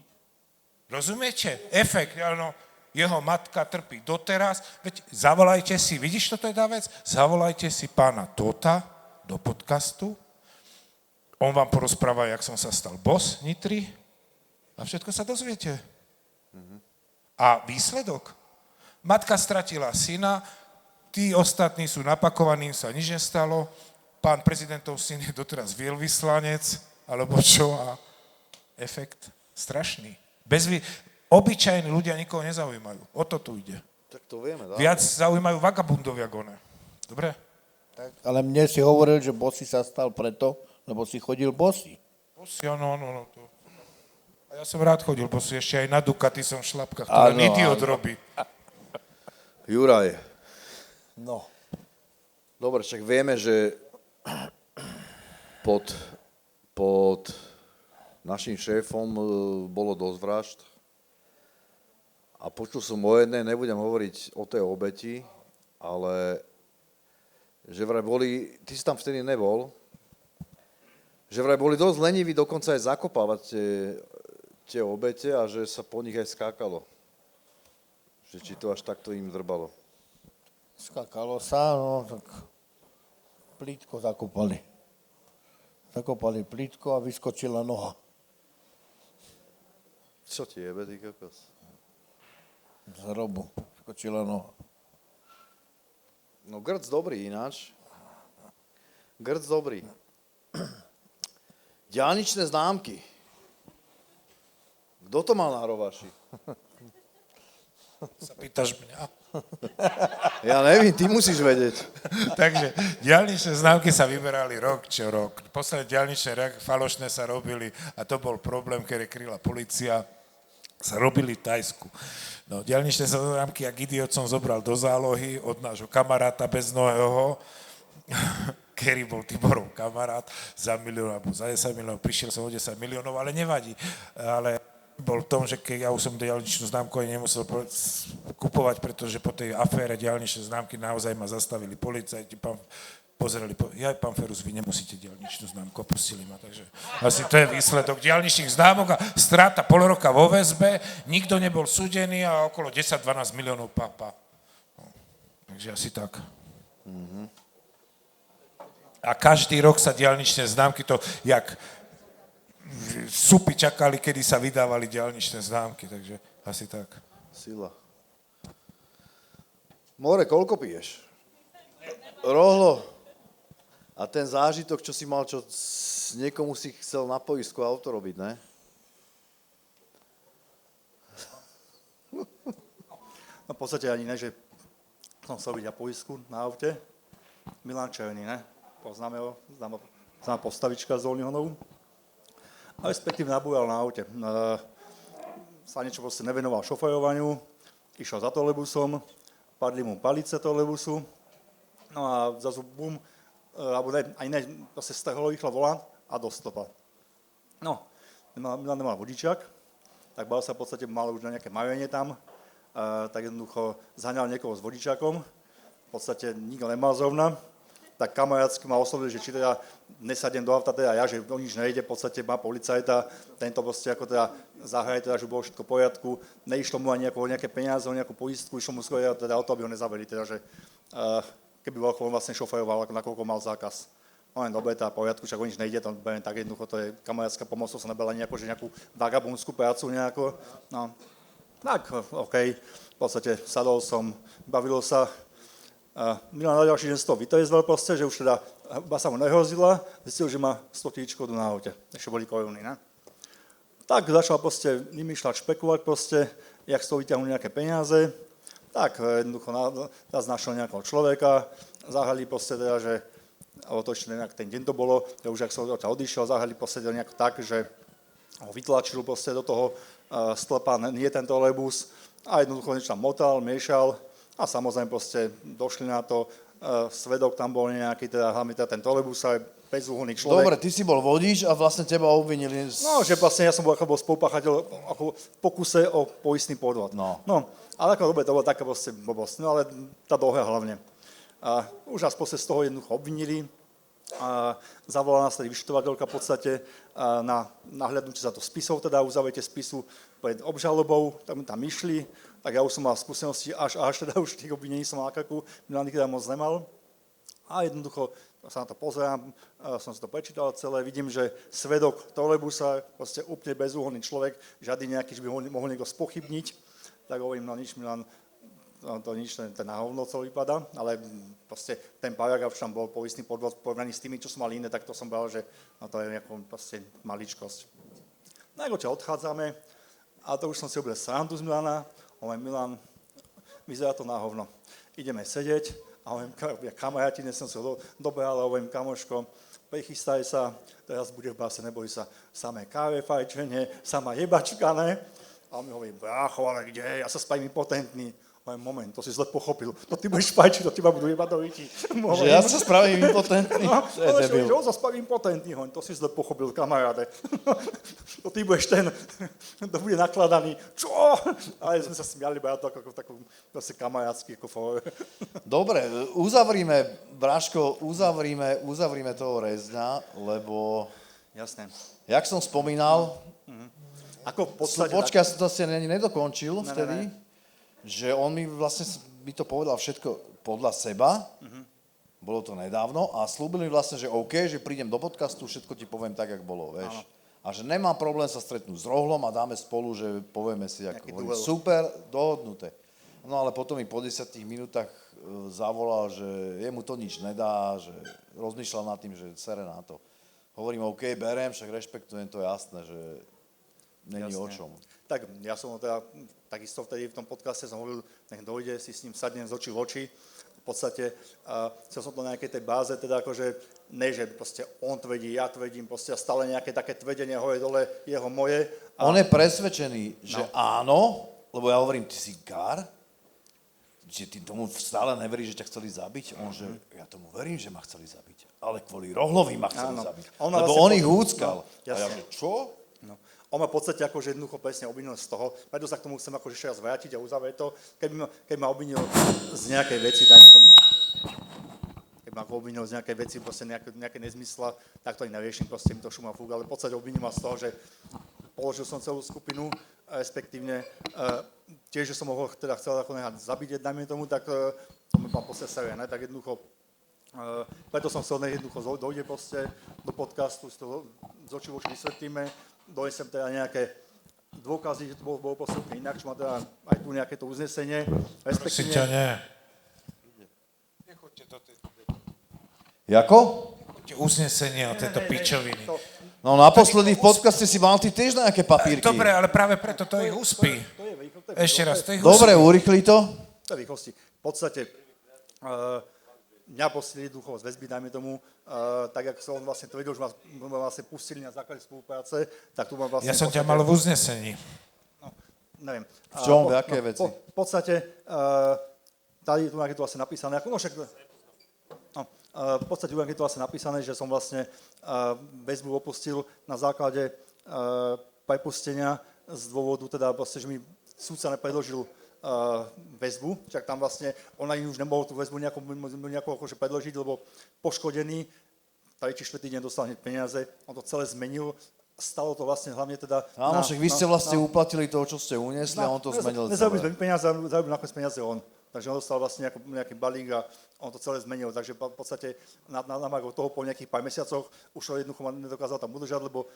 Rozumiete? Efekt, áno. Jeho matka trpí doteraz. Veď zavolajte si, vidíš, toto je tá vec? Zavolajte si pána Tota do podcastu. On vám porozpráva, jak som sa stal boss Nitry a všetko sa dozviete. A výsledok? Matka stratila syna, tí ostatní sú napakovaní, sa nič nestalo, pán prezidentov syn je doteraz veľvyslanec, alebo čo, a efekt strašný. Obyčajní ľudia nikoho nezaujímajú. O to tu ide. Tak to vieme, dá. Viac zaujímajú vagabundovia gone. Dobre? Tak, ale mne si hovoril, že bossy sa stal preto, lebo si chodil bossy. Bossy, áno. To. A ja som rád chodil bossy, ešte aj na Ducati som v šlapkách, to len idiot robí. Juraj. No. Dobre, však vieme, že pod našim šéfom bolo dosť vražd. A počul som o jednej, nebudem hovoriť o tej obeti, ale že vraj boli, ty si tam vtedy nebol, že vraj boli dosť leniví dokonca aj zakopávať tie obete a že sa po nich aj skákalo. Že či to až takto im drbalo. Skakalo sa, no tak plítko zakopali. Zakopali plítko a vyskočila noha. Čo ti jebe, ty kokos? Z hrobu vyskočila noha. No grc dobrý ináč. Grc dobrý. Diaľničné známky. Kto to mal na rovaši? Sa pýtaš mňa? Ja neviem, ty musíš vedieť. Takže diaľničné známky sa vyberali rok čo rok. Posledné diaľničné falošné sa robili a to bol problém, ktorý kryla polícia. Sa robili v Tajsku. No, diaľničné známky, ak idiot som zobral do zálohy od nášho kamaráta beznohého, ktorý bol Tiborov kamarát, za milión alebo za 10 miliónov, prišiel som o 10 miliónov, ale nevadí. Ale bol v tom, že keď ja už som diaľničnú známku aj nemusel kupovať, pretože po tej afére diaľničné známky naozaj ma zastavili policajti, pozerali, pán Ferus, vy nemusíte diaľničnú známku, opustili ma, takže asi to je výsledok diaľničných známok a strata pol roka vo väzbe, nikto nebol súdený a okolo 10-12 miliónov papa. No, takže asi tak. Mm-hmm. A každý rok sa diaľničné známky, to jak supy čakali, kedy sa vydávali diaľničné známky, takže asi tak. Sila. More, koľko piješ? Rohlo. A ten zážitok, čo si mal, čo niekomu si chcel na poistku auto robiť, ne? No v podstate ani ne, že som chcel byť na poistku na aute. Milan Černý, ne? Poznáme ho, známa postavička z Dolných Honov. A respektíve nabújal na aute. Sa niečo proste nevenoval šoférovaniu, išiel za trolebusom, padli mu palice trolebusu, no a zrazu bum, alebo ne, ani ne, proste strhlo rýchlo volant a do stopa. No, Milan nemal vodičák, tak bál sa v podstate, mal už na nejaké majenie tam, tak jednoducho zhaňal niekoho s vodičákom, v podstate nikto nemal zrovna, tak kamarátsky ma oslovil, že či teda nesadnem do auta teda ja, že o nič nejde, v podstate má policajta, tento proste ako teda zahraje, teda, že bolo všetko v poriadku, neišlo mu ani nejaké peniaze, nejakú poistku, išlo mu skôr teda o to, aby ho nezaveli, teda, že keby bol on vlastne šoféroval, nakoľko mal zákaz. No len dobre, teda v poriadku, však o nič nejde, to beriem tak jednoducho, to je kamarátska pomoc, to sa nebala nejako, že nejakú vagabundskú prácu nejako, no. Tak, okej, v podstate sadol som, bavilo sa, Milan na ďalší deň z toho vytrezvel proste, že už teda sa mu nehrozila, zistil, že má 100 000 škodu na aute, ešte boli koruny, ne? Tak začal proste vymýšľať, špekulovať proste, jak z toho vyťahnuť nejaké peniaze, tak jednoducho našiel nejakého človeka, zahrali proste teda, že, alebo to ešte nejak ten deň to bolo, že už ak som odišiel, zahrali proste nejako tak, že ho vytlačil proste do toho stĺpa, nie ten trolejbus a jednoducho niečo tam motal, miešal, a samozrejme proste došli na to, svedok tam bol nejaký, teda hlavne teda ten trolejbus aj bezúhonný človek. Dobre, ty si bol vodič a vlastne teba obvinili. No, že vlastne ja som bol spolupáchateľ ako v pokuse o poistný podvod. No, ale ako dobre, to bola taká proste blbosť, no ale tá dohra hlavne. A už nás proste z toho jednoducho obvinili. A zavolala nás tedy vyšetrovateľka v podstate na nahľadnutie za to spisov, teda uzavretie spisu pred obžalobou, tak my tam išli. Tak ja už som mal skúsenosti, až teda už tých obvinení som mal akaku, Milan nikdy moc nemal. A jednoducho sa na to pozerám, som si to prečítal celé, vidím, že svedok trolejbusa, proste úplne bezúhonný človek, žiadny nejaký, že by ho mohol niekto spochybniť. Tak hovorím, no nič, Milan, to nič, ten na hovno celý vypadá, ale proste ten paragraf, čo tam bol poistný podvod v porovnaní s tými, čo som mal iné, tak to som bral, že no to je nejaká proste maličkosť. No a odchádzame, a to už som si robil srandu z Milana. Hovorím, Milan, vyzerá to na hovno. Ideme sedieť a hovorím, kamaráti, dnes som sa dobral, hovorím, kamoško, prichystaj sa, teraz bude v base, neboj sa, samé káve, fajčenie, sama jebačka, ne? A on mi hovorí, brácho, ale kde, ja sa spravím impotentný. Poviem, moment, to si zle pochopil. To ty budeš fajčiť, to teba budú jebať do vytí. Že ja sa spravím impotentný? To je debil. On sa spraví impotentný, hoň, to si zle pochopil, kamaráde. To ty budeš ten, to bude nakladaný. Čo? Ale sme sa smiali, bo ja to ako takú zase kamarátsky, ako Dobre, uzavrime, Braško, uzavrime toho Rezňa, lebo, Jasné. jak som spomínal, Ako v podstate... počkaj, ja som to asi ani nedokončil vtedy, že on mi vlastne by to povedal všetko podľa seba, bolo to nedávno, a slúbil mi vlastne, že OK, že prídem do podcastu, všetko ti poviem tak, jak bolo, vieš. Áno. A že nemám problém sa stretnúť s Rohlom a dáme spolu, že povieme si, ako Nejaký hovorím, duel. super, dohodnuté. No ale potom mi po 10 minútach zavolal, že jemu to nič nedá, že rozmýšľal nad tým, že sere na to. Hovorím, OK, berem, však rešpektujem, to jasné, že není o čom. Tak ja som teda takisto vtedy v tom podcaste som hovoril, nech dojde, si s ním sadnem z očí v oči. V podstate chcel som to na nejakej tej báze, teda akože, ne, že proste on tvrdí, ja tvrdím, proste stále nejaké také tvrdenie hore dole, jeho moje. On je presvedčený, že áno, lebo ja hovorím, ty si gár, že ty tomu stále neveríš, že ťa chceli zabiť. On, že ja tomu verím, že ma chceli zabiť, ale kvôli Rohlovi ma chceli Áno. zabiť. On ma Lebo vlastne on ich po- húckal. No, A ja, jasne. že čo? No. On ma v podstate akože jednoducho presne obvinil z toho, preto sa k tomu chcem akože ešte raz vrátiť a uzavrieť to, keby ma obvinil z nejakej veci, dajme tomu, keď ma obvinil z nejakej veci, proste nejaké nezmysla, tak to ani neriešim, proste mi to šuma fúk, ale v podstate obvinil ma z toho, že položil som celú skupinu, respektívne tiež, že som ho teda chcel ako nehať zabiť, dajme tomu, tak to mi pán posled serie, ne, tak jednoducho preto som chcel jednoducho dojde proste do podcastu, si to z očí v oči vysvetlíme, donesem teda nejaké dôkazy, že to bolo proste úplne inak, čo má teda aj tu nejaké to uznesenie, Prosím ťa, nie. Nechoďte do tej... Jako? Nechoďte uznesenie o tejto pičoviny. No naposledy v podcaste si mal ty tiež nejaké papírky. Dobre, ale práve preto to ich uspí. Ešte raz, to ich Dobre, uspí. urýchli to. To je rýchlosti. V podstate mňa poslili duchov z väzby, dajme tomu, tak jak som vlastne tvrdil, že ma vlastne pustili na základe spolupráce, tak tu ma vlastne... Ja som ťa mal v uznesení. No, neviem. V čom, v jakej veci? V podstate, tady tu je to vlastne napísané, ako, no však, v podstate tu je to vlastne napísané, že som vlastne väzbu opustil na základe prepustenia z dôvodu, teda vlastne, že mi súdca nepredložil väzbu, však tam vlastne on ani už nemohol tú väzbu nejako akože predložiť, lebo poškodený, 3. či 4. deň dostal hneď peniaze, on to celé zmenil, stalo to vlastne hlavne teda... Áno, však vy ste vlastne uplatili toho, čo ste uniesli a on to zmenil Nezarobili celé. sme peniaze, zarobil nakoniec peniaze on. Takže on dostal vlastne nejaký balík a on to celé zmenil. Takže v podstate na toho po nejakých pár mesiacoch už to jednoducho ma nedokázal tam udržať, lebo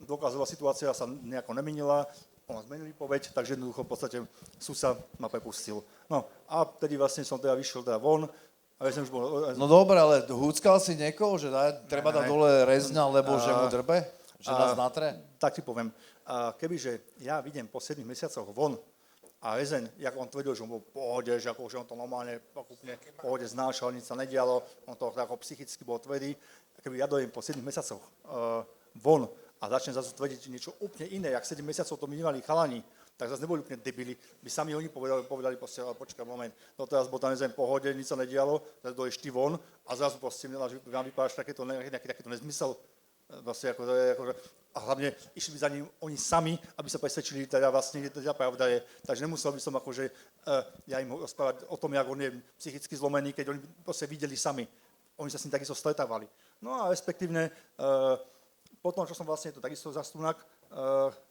dokázala situácia sa nejako nemenila, on zmenil výpoveď, takže jednoducho v podstate súdca ma prepustil. No a vtedy vlastne som teda vyšiel teda von. No dobre, ale húckal si niekoho, že treba dať dole Rezňa, lebo že mu drbe? Že nás natre? Tak ti poviem, kebyže ja vidím po 7 mesiacoch von a Rezeň, jak on tvrdil, že on bol v pohode, že on to normálne úplne v pohode znášal, nič sa nedialo, on to ako psychicky bol tvrdý, keby ja dojem po 7 mesiacoch von a začnem zase tvrdiť niečo úplne iné, jak 7 mesiacov to minimálni chalani, tak zase neboli úplne debili, by sami oni povedali proste, ale počkaj moment, no teraz bol tam Rezeň v pohode, nič sa nedialo, teraz doješ ty von a zrazu proste vám vypáš nejaký takýto nezmysel, vlastne a hlavne išli by za ním oni sami, aby sa presvedčili, teda vlastne teda pravda je. Takže nemusel by som akože ja im rozprávať o tom, jak on je psychicky zlomený, keď oni proste videli sami. Oni sa s ním takisto stretávali. No a respektívne potom, čo som vlastne to takisto za Stunak,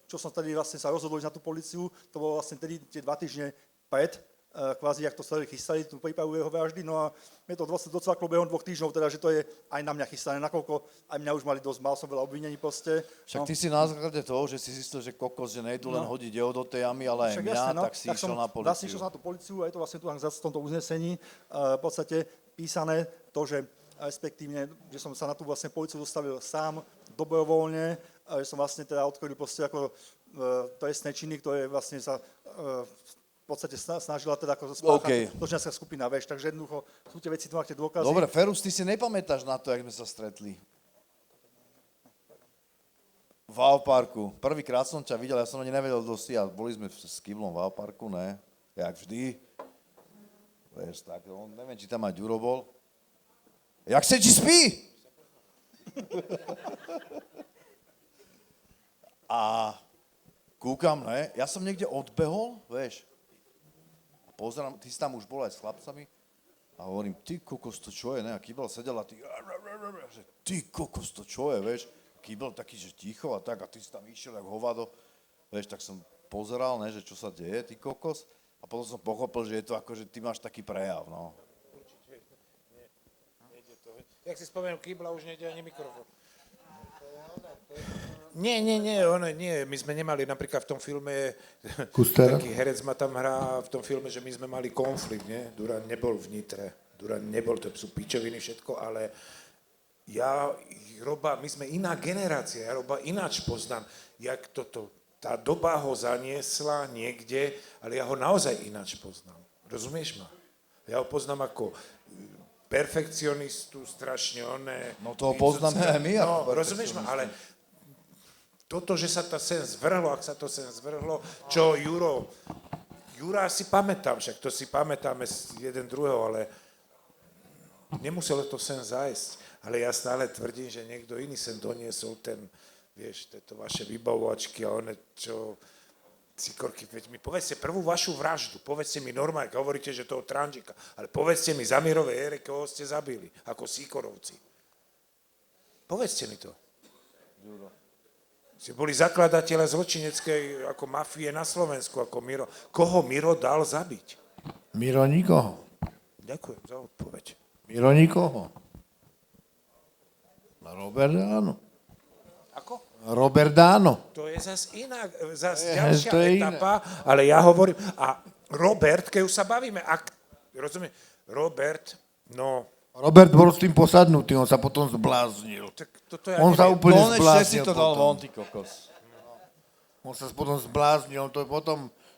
čo som tedy vlastne sa rozhodol na tú políciu, to bolo vlastne tedy tie 2 týždne pred, kvázi, jak to celé chystali, tú prípravu jeho vraždy, no a mne to docela behom 2 týždňov, teda, že to je aj na mňa chystané, nakoľko aj mňa už mali dosť, mal som veľa obvinení proste. Však ty si na základe toho, že si zistil, že kokos, že nejdu len hodiť jeho do tej jamy, ale aj Však mňa, jasné, tak si išiel na políciu. Vlastne išiel som na tú políciu a je to vlastne tu v tomto uznesení v podstate písané to, že respektívne, že som sa na tú vlastne políciu dostavil sám, dobrovoľne, že som vlastne teda odkryl proste ako trestné činy, ktoré vlastne sa v podstate snažila teda ako spáchať zločinárska skupina, vieš, takže jednoducho sú tie veci, tu máte dôkazy. Dobre, Ferus, ty si nepamätáš na to, jak sme sa stretli? V Auparku. Prvýkrát som ťa videl, ja som ani nevedel, kto si, a boli sme s Kivlom v Auparku, ne? Jak vždy. Vieš, tak, on, neviem, či tam aj Ďuro bol. Jak se ti spí? A kúkam, ne, ja som niekde odbehol, vieš. A pozerám, ty si tam už bol aj s chlapcami. A hovorím, ty kokos, to čo je, ne? A Kýbel sedel a ty, že ty kokos, to čo je, vieš. Kýbel taký, že ticho a tak, a ty si tam išiel jak hovado. Vieš, tak som pozeral, ne, že čo sa deje, ty kokos. A potom som pochopil, že je to ako, že ty máš taký prejav, no. Jak si spomenul Kýbla, už nejde ani mikrofón. Nie, my sme nemali napríklad v tom filme, Kustera? taký herec ma tam hrá v tom filme, že my sme mali konflikt, nie? Duran nebol v Nitre, Duran nebol, to sú pičoviny všetko, ale Roba, my sme iná generácia, ja Roba ináč poznám, jak tá doba ho zaniesla niekde, ale ja ho naozaj ináč poznám. Rozumieš ma? Ja ho poznám ako perfekcionistu, strašne oné. No toho poznáme aj my. No, rozumieš ma, ale toto, že sa to sem zvrhlo, ak sa to sem zvrhlo, čo Jura si pamätám, však to si pamätáme jeden druhého, ale nemuselo to sem zájsť. Ale ja stále tvrdím, že niekto iný sem doniesol tieto vaše vybavovačky a one, čo cikorky, veď mi povedzte prvú vašu vraždu, povedzte mi normálne, hovoríte, že toho Tranžika, ale povedzte mi za mírovej ére, koho ste zabili, ako Sikorovci. Povedzte mi to. Ste boli zakladatelia zločineckej ako mafie na Slovensku, ako Miro. Koho Miro dal zabiť? Miro nikoho. Ďakujem za odpoveď. Miro nikoho. Robert áno. Ako? Robert áno. To je zase ďalšia to je etapa, ale ja hovorím, a Robert, keď už sa bavíme, rozumiem, Robert, no... Robert bol s tým posadnutý, on sa potom zbláznil. Tak toto ja On sa neviem. úplne Konečne si zbláznil to dal potom. von, ty kokos. On sa potom zbláznil,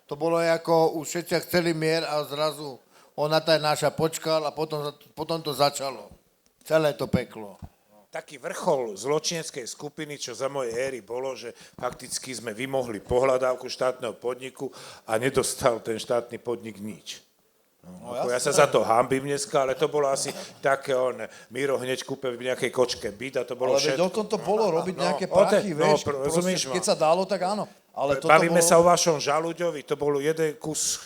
to bolo ako už všetci chceli mier a zrazu ona tá naša počkal a potom to začalo. Celé to peklo. Taký vrchol zločineckej skupiny, čo za mojej éry bolo, že fakticky sme vymohli pohľadávku štátneho podniku a nedostal ten štátny podnik nič. No, ja sa za to hanbím dneska, ale to bolo asi také Miro hneď kúpe v nejakej kočke byt a to bolo Ale veď všetko. o tom to bolo, robiť nejaké o prachy, vieš. rozumieš ma? Keď sa dalo, tak áno. Ale toto Bavíme bolo... sa o vašom Žaluďovi, to bol jeden kus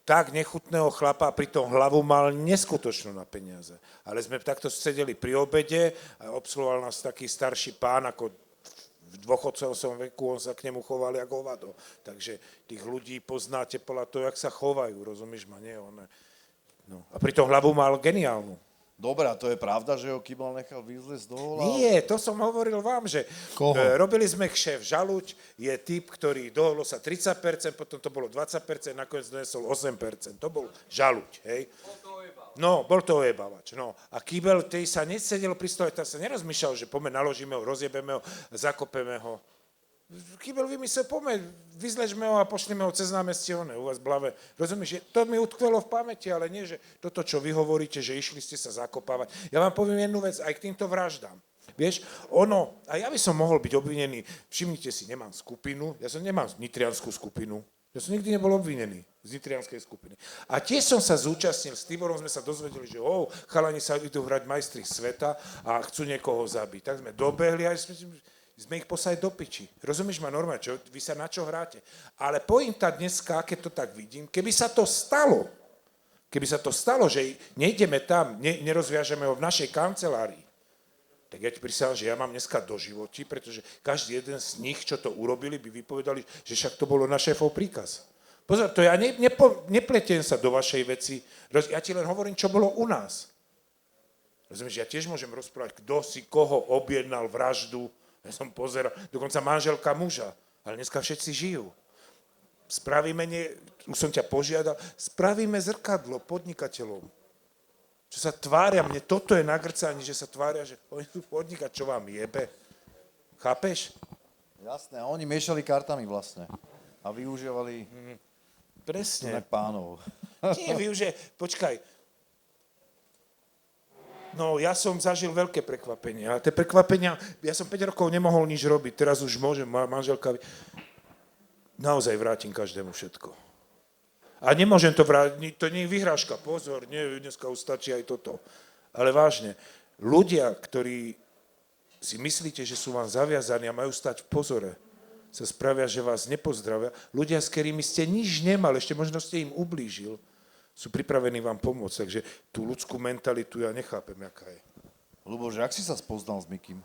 tak nechutného chlapa, a pritom hlavu mal neskutočnú na peniaze. Ale sme takto sedeli pri obede a obsluhoval nás taký starší pán, ako v dôchodcovom veku, on sa k nemu choval ako hovado. Takže tých ľudí poznáte podľa toho, jak sa chovajú, rozumieš ma, nie? No. A pritom hlavu mal geniálnu. Dobre, a to je pravda, že ho Kýbal nechal vyzliesť do hola? Nie, to som hovoril vám, že robili sme šéf Žaluď, je typ, ktorý dohodlo sa 30%, potom to bolo 20%, nakoniec donesol 8%. To bol Žaluď, hej? Bol to ojebavač. No. A Kýbel, tej sa nesedel pri stole, tam sa nerozmýšľal, že poďme, naložíme ho, rozjebeme ho, zakopeme ho. Kýbel vymyslel, poďme, vyzležme ho a pošlime ho cez námestie u vás v Blave. Rozumieš, to mi utkvelo v pamäti, ale nie, že toto, čo vy hovoríte, že išli ste sa zakopávať. Ja vám poviem jednu vec, aj k týmto vraždám. Vieš, a ja by som mohol byť obvinený, všimnite si, nemám skupinu, nemám nitriansku skupinu, ja som nikdy nebol obvinený z nitrianskej skupiny. A tiež som sa zúčastnil, s Tiborom sme sa dozvedeli, že chalani sa idú hrať majstri sveta a chcú niekoho zabiť. Tak sme dobehli a sme ich poslali do piči. Rozumieš ma, normálne, vy sa na čo hráte? Ale pointa dneska, keď to tak vidím, keby sa to stalo, že nejdeme tam, nerozviažeme ho v našej kancelárii, tak ja ti prisahám, že ja mám dneska doživotí, pretože každý jeden z nich, čo to urobili, by vypovedali, že však to bolo na šéfov príkaz. Pozor, to ja nepletiem sa do vašej veci, ja ti len hovorím, čo bolo u nás. Rozumieš, ja tiež môžem rozprávať, kto si koho objednal vraždu. Ja som pozeral, dokonca manželka muža, ale dneska všetci žijú. Už som ťa požiadal, spravíme zrkadlo podnikateľom. Čo sa tvária, mne toto je nagrcanie, že sa tvária, že oni sú podnikať, čo vám jebe. Chápeš? Jasné, a oni miešali kartami vlastne. A využívali Presne. pánov. Nie, počkaj. No, ja som zažil veľké prekvapenia. A tie prekvapenia, ja som 5 rokov nemohol nič robiť, teraz už môžem, manželka... Naozaj vrátim každému všetko. A nemôžem to vrátiť, to nie je vyhrážka, pozor, nie, dneska už stačí aj toto. Ale vážne, ľudia, ktorí si myslíte, že sú vám zaviazaní a majú stať v pozore, sa spravia, že vás nepozdravia. Ľudia, s ktorými ste nič nemali, ešte možno ste im ublížil, sú pripravení vám pomôcť. Takže tú ľudskú mentalitu ja nechápem, aká je. Ľuboš, jak si sa spoznal s Mikim?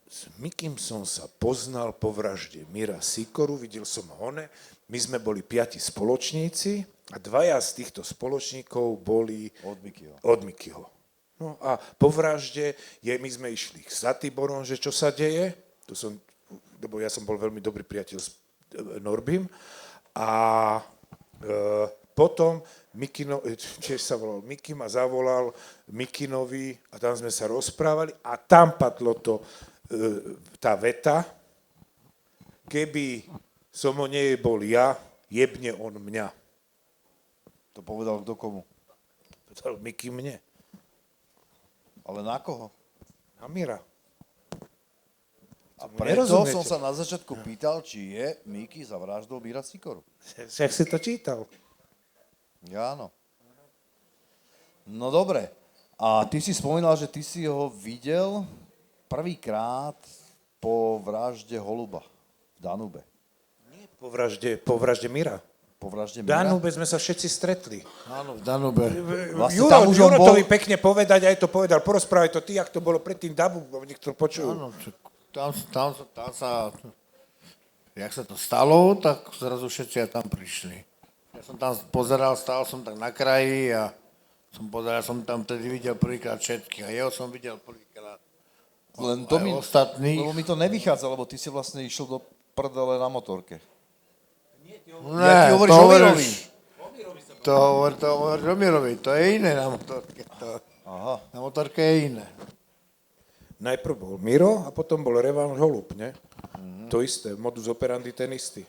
S Mikim som sa poznal po vražde Mira Sikoru, videl som ho, my sme boli 5 spoločníci a 2 z týchto spoločníkov boli od Mikyho. No a po vražde my sme išli za Tiborom, že čo sa deje, lebo ja som bol veľmi dobrý priateľ s Norbim a potom Mikino, tiež sa volal Miky, ma zavolal Mikinovi a tam sme sa rozprávali a tam padlo tá veta, keby som ho nejebol ja, jebne on mňa. To povedal kto komu? Povedal Miky mne. Ale na koho? Na Mira. A preto som sa na začiatku pýtal, či je Miky zavraždol Mira Sikoru. Jak si to čítal? Ja, áno. No dobre. A ty si spomínal, že ty si ho videl prvýkrát po vražde Holuba v Danube. Nie po vražde Mira. Po vražde V Mira? Danube sme sa všetci stretli. Áno, v Danube. Vlastne tam už on Juro bol... to mi pekne povedať, aj to povedal, porozprávaj to ty, jak to bolo predtým Dabu, niekto počul. Áno, tam sa, jak sa to stalo, tak zrazu všetci aj tam prišli. Ja som tam pozeral, stál som tak na kraji a som tam tedy videl prvýkrát všetkých a jeho som videl prvýkrát. Len to ostatných. Lebo mi to nevychádza, lebo ty si vlastne išiel do prdele na motorke. Ne, ty hovoríš o Mirovi. To hovoríš o Mirovi, to je iné na motorke. Aha. Na motorke je iné. Najprv bol Miro a potom bol Revanš Holub, ne? To isté, modus operandi ten istý.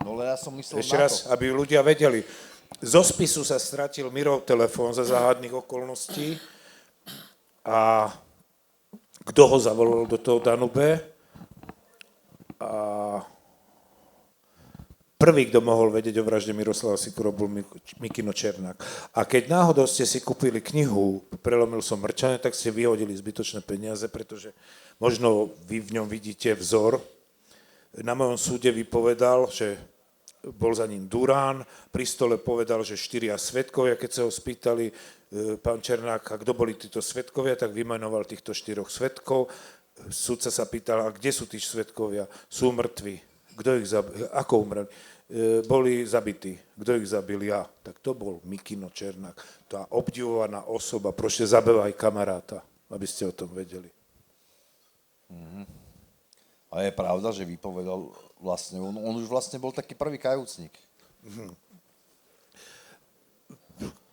No ale ja som myslel Ešte na raz, to. aby ľudia vedeli. Zo spisu sa stratil Mirov telefón za záhadných okolností a kto ho zavolal do toho Danube a prvý, kto mohol vedieť o vražde Miroslava Sikora, bol Mikino Černák. A keď náhodou ste si kúpili knihu Prelomil som mrčanie, tak ste vyhodili zbytočné peniaze, pretože možno vy v ňom vidíte vzor. Na mojom súde vypovedal, že bol za ním Durán, pri stole povedal, že 4 svedkovia, keď sa ho spýtali pán Černák, a kto boli títo svedkovia, tak vymenoval týchto 4 svedkov. Súdca sa pýtal, a kde sú tí svedkovia? Sú mŕtvi. Kto ich zabil? Ako umreli? Boli zabití. Kto ich zabil? Ja. Tak to bol Mikino Černák. Tá obdivovaná osoba. Proste zabívaj kamaráta, aby ste o tom vedeli. A je pravda, že vypovedal vlastne, on už vlastne bol taký prvý kajúcnik.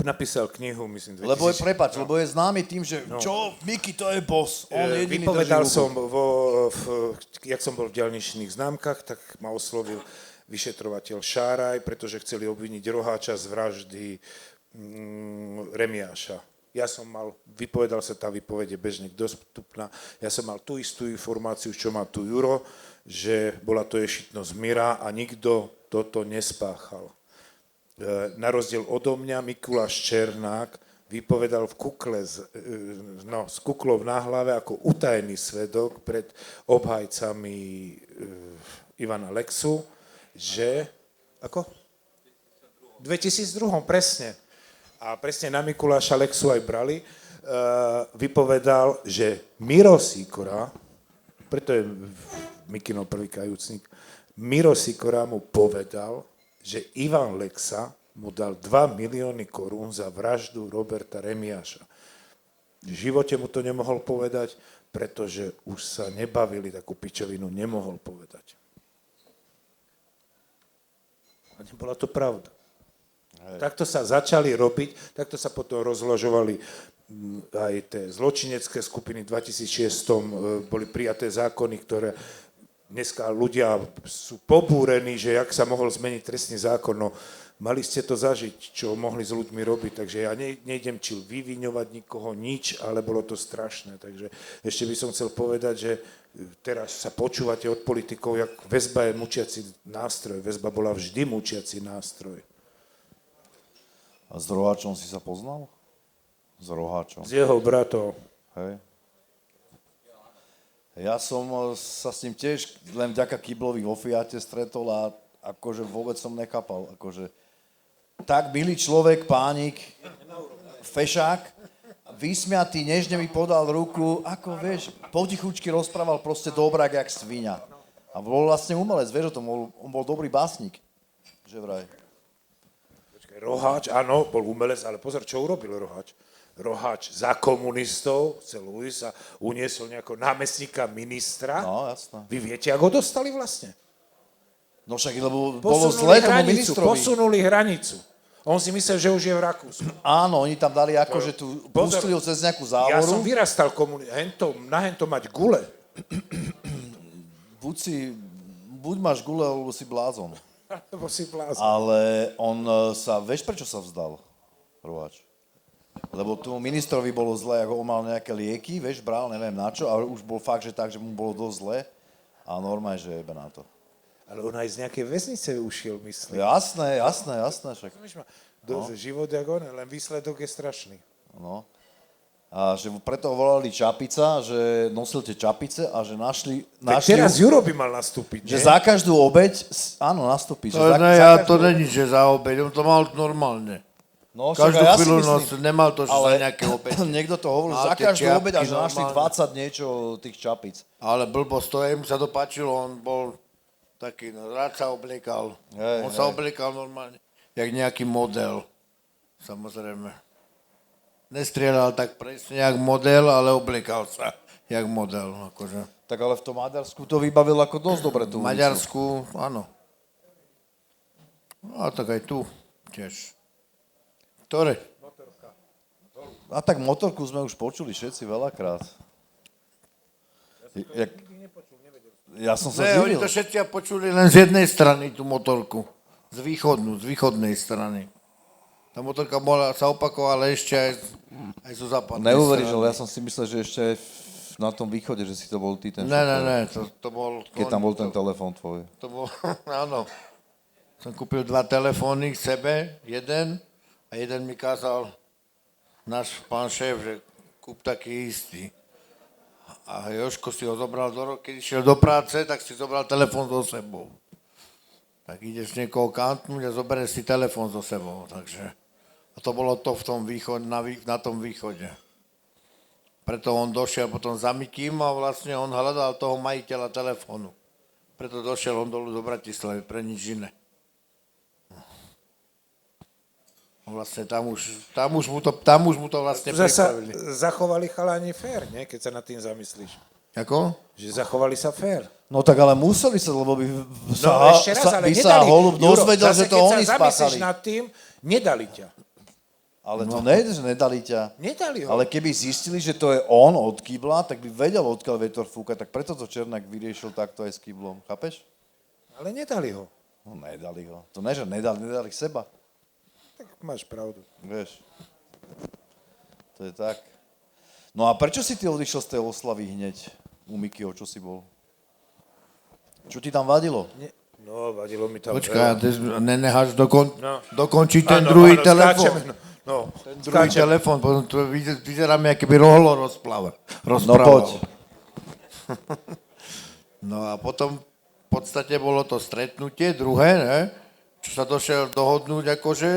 Napísal knihu, myslím, 2000. Lebo je známy tým, že čo, Miky, to je boss. On jediný Vypovedal drží som, ruku. jak som bol v diaľničných známkach, tak ma oslovil vyšetrovateľ Šáraj, pretože chceli obviniť Roháča z vraždy Remiáša. Ja som vypovedal sa, tá výpoveď je bežne dostupná, ja som mal tú istú informáciu, čo má tu Juro, že bola to ješitnosť Mira a nikto toto nespáchal. Na rozdiel odo mňa Mikuláš Černák vypovedal v kukle s kuklou na hlave ako utajený svedok pred obhajcami Ivana Lexu, že... Ako? V 2002, presne. A presne na Mikuláša Lexu aj brali. Vypovedal, že Miro Sikora, preto je Mikino prvý kajúcnik, Miro Sikora mu povedal, že Ivan Lexa mu dal 2 milióny korún za vraždu Roberta Remiáša. V živote mu to nemohol povedať, pretože už sa nebavili, takú pičovinu nemohol povedať. A nebola to pravda. Takto sa začali robiť, takto sa potom rozložovali aj tie zločinecké skupiny. V 2006 boli prijaté zákony, ktoré dneska ľudia sú pobúrení, že jak sa mohol zmeniť trestný zákon, no mali ste to zažiť, čo mohli s ľuďmi robiť, takže ja nejdem či vyviňovať nikoho nič, ale bolo to strašné, takže ešte by som chcel povedať, že teraz sa počúvate od politikov, jak väzba je mučiaci nástroj, väzba bola vždy mučiaci nástroj. A s roháčom si sa poznal? S roháčom. S jeho bratom. Hej. Ja som sa s ním tiež len vďaka Kiblovi vo Fiate stretol a akože vôbec som nechápal. Akože tak milý človek, pánik, fešák, vysmiatý, nežne mi podal ruku, ako vieš, potichučky rozprával proste dobrák jak sviňa. A bol vlastne umelec, vieš o tom, on bol dobrý básnik, že vraj. Roháč, áno, bol umelec, ale pozor, čo urobil Roháč? Roháč za komunistov chcel ujsť a uniesol nejakého námestníka ministra. No, jasné. Vy viete, ako ho dostali vlastne? No však, lebo bolo zlé tomu ministrovi. Posunuli hranicu. On si myslel, že už je v Rakúsku. Áno, oni tam dali akože tu, pustili ho cez nejakú závoru. Ja som vyrastal na hento mať gule. Buď máš gule, alebo si blázon. Lebo si blázon. Ale on vieš prečo sa vzdal, Roháč? Lebo tomu ministrovi bolo zle, ako on mal nejaké lieky, vieš, bral, neviem na čo, ale už bol fakt, že tak, že mu bolo dosť zle a normálne, že jebe na to. Ale on aj z nejakej väznice ušiel, myslím. Jasné, však. Život jak on, len výsledok je strašný. No. A že preto ho volali Čapica, že nosil tie čapice a že našli Tak teraz Juro by mal nastúpiť, že za každú obeť, áno, nastúpiť. To není, že za obeď, on to mal normálne. No, Každú ja si chvíľu myslím, nemal to, že za nejaké obete. Niekto to hovoril, Mal za tie každú obeť a že čiapky našli normálne. 20 niečo tých čapic. Ale blbosť, to mu sa to páčilo, on bol taký, rád sa obliekal. On sa obliekal normálne, jak nejaký model, samozrejme. Nestrieľal tak presne jak model, ale obliekal sa jak model. Akože. Tak ale v tom Maďarsku to vybavil ako dosť dobre tú V Maďarsku, áno. A tak aj tu tiež. Ktoré? A tak motorku sme už počuli všetci veľakrát. Ja som sa Oni divil. to všetci počuli len z jednej strany, tú motorku. Z východnej strany. Tá motorka sa opakovala ešte aj zo západnej Neuveríš, strany. ale ja som si myslel, že ešte aj na tom východe, že si to bol ty ten Ne, to bol... keď tam bol ten telefón tvoj. To bol, áno. Som kúpil 2 telefóny k sebe, jeden, a jeden mi kázal náš pán šéf, že kúp taký istý. A Jožko si ho zobral keď išiel do práce, tak si zobral telefón so sebou. Tak ideš niekoho kantnúť a zoberieš si telefón so sebou, takže... A to bolo to v tom na tom východe. Preto on došiel potom za Mikým a vlastne on hľadal toho majiteľa telefónu. Preto došiel on dolu do Bratislavy, pre nič iné. Vlastne tam už mu to vlastne pripravili. Zachovali chalani fér, nie? Keď sa nad tým zamyslíš. Ako? Že zachovali sa fér. No tak ale museli sa, lebo by Ešte raz, ale by sa nedali. holub Juro, dozvedel, zase že to keď oni sa zamyslíš spáchali. nad tým, nedali ťa. Ale to nejde, že nedali ťa. Nedali ho. Ale keby zistili, že to je on od Kibla, tak by vedel, odkiaľ vietor fúka. Tak preto to Černák vyriešil takto aj s Kiblom. Chápeš? Ale nedali ho. No nedali ho. To ne, že nedali seba. Tak máš pravdu. Vieš. To je tak. No a prečo si ty odišiel z tej oslavy hneď u Mikyho, čo si bol? Čo ti tam vadilo? No, vadilo mi tam Počkaj, nenecháš dokončiť ten Áno, druhý áno, telefón. skáčeme, no, Ten druhý telefón, potom to vyzeráme, aký by Roholo rozprával. No poď. No a potom v podstate bolo to stretnutie druhé, ne? Čo sa došiel dohodnúť akože,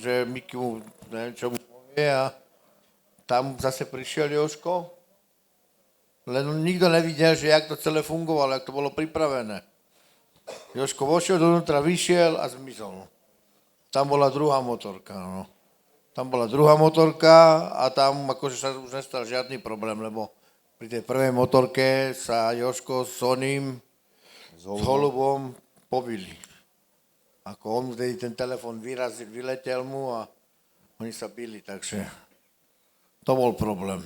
že Miky mu, neviem čo mu povie a tam zase prišiel Jožko. Len nikto nevidel, že jak to celé fungovalo, jak to bolo pripravené. Jožko vošiel dovnútra, vyšiel a zmizol. Tam bola druhá motorka, no. Tam bola druhá motorka a tam akože sa už nestal žiadny problém, lebo pri tej prvej motorke sa Jožko s oným, s Holubom pobili. Ako on vtedy ten telefon vyletel mu a oni sa bili, takže to bol problém.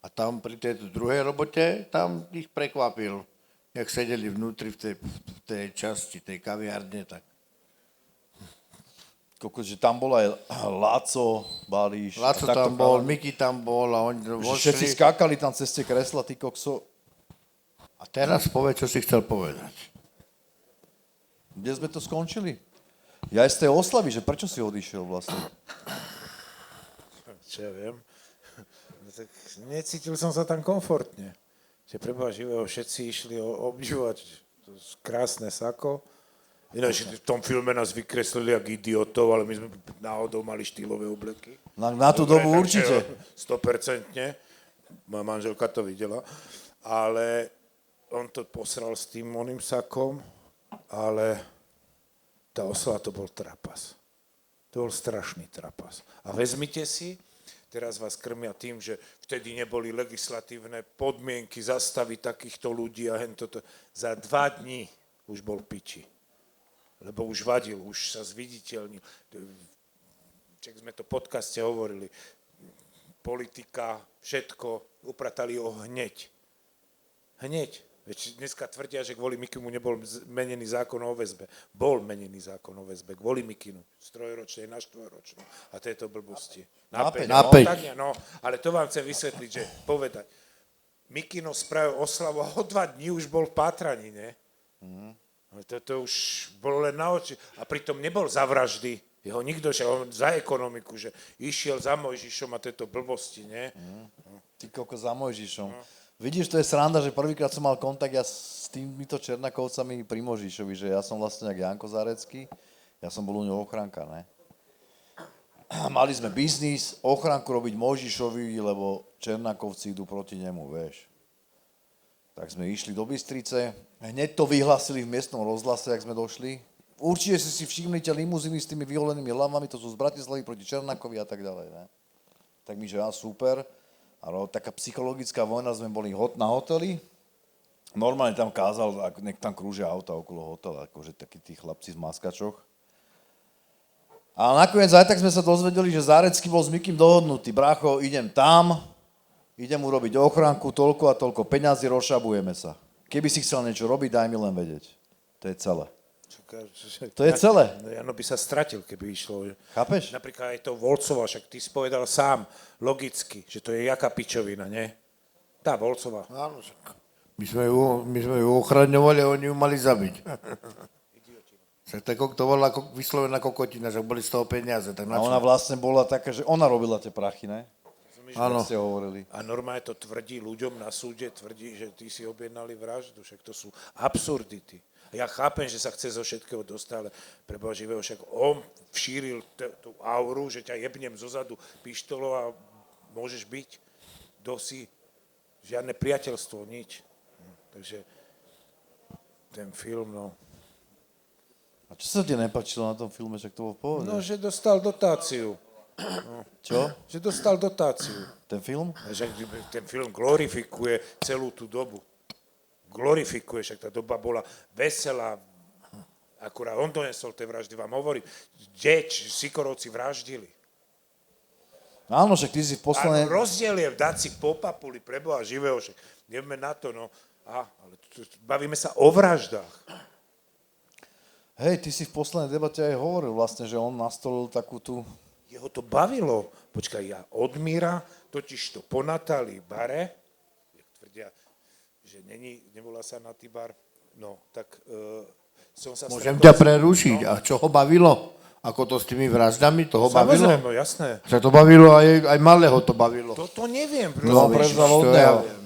A tam pri tejto druhej robote, tam ich prekvapil. jak sedeli vnútri v tej časti, tej kaviárne, tak Kokos, že tam bol aj Láco, Balíš. Laco tam bol, Miky tam bol a oni Všetci vošli. skákali tam cez tie kresla, ty kokso. A teraz povedz, čo si chcel povedať. Kde sme to skončili? Ja aj z tej oslavy, že prečo si odišiel vlastne? Čo ja viem. No tak necítil som sa tam komfortne. Že preboha živého všetci išli obdivovať to krásne sako. Ináč v tom filme nás vykreslili jak idiotov, ale my sme náhodou mali štýlové obleky. Na tú dobu určite. 100%. Moja manželka to videla. Ale on to posral s tým oným sakom, ale tá oslava to bol trapas. To bol strašný trapas. A vezmite si, teraz vás krmia tým, že vtedy neboli legislatívne podmienky zastaviť takýchto ľudí a hentoto. Za 2 dní už bol piči. Lebo už vadil, už sa zviditeľnil. Čak sme to v podcaste hovorili. Politika, všetko, upratali ho hneď. Hneď. Veď dneska tvrdia, že kvôli Mikimu nebol menený zákon o väzbe. Bol menený zákon o väzbe kvôli Mikinu. Z 3-ročnej na 4-ročnú. A tieto blbosti. Na päť. Na päť. Tak, no, ale to vám chcem vysvetliť, že povedať. Mikino spravil oslavu a o 2 dní už bol v pátraní, ne? To už bolo len na oči. A pritom nebol za vraždy. Jeho nikto, že on za ekonomiku, že išiel za Mojžišom a tieto blbosti, ne? Ty koko za Mojžišom. Vidíš, to je sranda, že prvýkrát som mal kontakt ja s týmito Černakovcami pri Mojžišovi, že ja som vlastne jak Janko Zárecký, ja som bol u ňou ochránka, ne? Mali sme biznis, ochránku robiť Mojžišovi, lebo Černakovci idú proti nemu, vieš. Tak sme išli do Bystrice, hneď to vyhlasili v miestnom rozhlase, jak sme došli. Určite si všimnite limuzíny s tými vyholenými hlavami, to sú z Bratislavy proti Černákovi a tak ďalej, ne? Tak my, že super. Ale taká psychologická vojna, sme boli na hoteli. Normálne tam kázal, nech tam krúžia auta okolo hotela, akože takí tí chlapci v maskačoch. A nakoniec aj tak sme sa dozvedeli, že Zárecký bol s Mikým dohodnutý. Brácho, idem tam, idem urobiť ochránku, toľko a toľko peňazí, rozšabujeme sa. Keby si chcel niečo robiť, daj mi len vedieť. To je celé. To je celé. Jano by sa stratil, keby išlo. Chápeš? Napríklad aj to Volcova, však ty si povedal sám, logicky, že to je jaká pičovina, nie? Tá Volcova. Áno, my sme ju ochraňovali a oni ju mali zabiť. To bola vyslovená kokotina, že boli z toho peniaze. Tak A ona vlastne bola taká, že ona robila tie prachy, ne? Áno. Ste hovorili. A normálne to tvrdí ľuďom na súde, tvrdí, že ty si objednali vraždu, však to sú absurdity. Ja chápem, že sa chce zo všetkého dostať, ale pre Boha živého, však on všíril tú auru, že ťa jebnem zozadu pištolou a môžeš byť dosi žiadne priateľstvo, nič. Takže ten film, no. A čo sa ti nepáčilo na tom filme, však to bol v pohode? No, že dostal dotáciu. Čo? Že dostal dotáciu. Ten film? Že ten film glorifikuje celú tú dobu. Glorifikuje, však tá doba bola veselá. Akurát on donesol tie vraždy, vám hovorím. Deč, Sikorovci vraždili. Áno, však ty si v poslednej... A rozdiel je dať si po papuli pre Boha živého, však ideme na to, no. Ale bavíme sa o vraždách. Hej, ty si v poslednej debate aj hovoril vlastne, že on nastolil takú tú... Jeho to bavilo. Počkaj, ja od Míra, totiž to po Natálii Bare, jak tvrdia, že nevolá sa Natý Bar, no, tak som sa... Môžem ťa prerušiť. No. A čo ho bavilo? Ako to s tými vraždami? To ho bavilo? Samozrejme, no, jasné. Sa to bavilo, aj malého to bavilo. To neviem. No, rozumieš?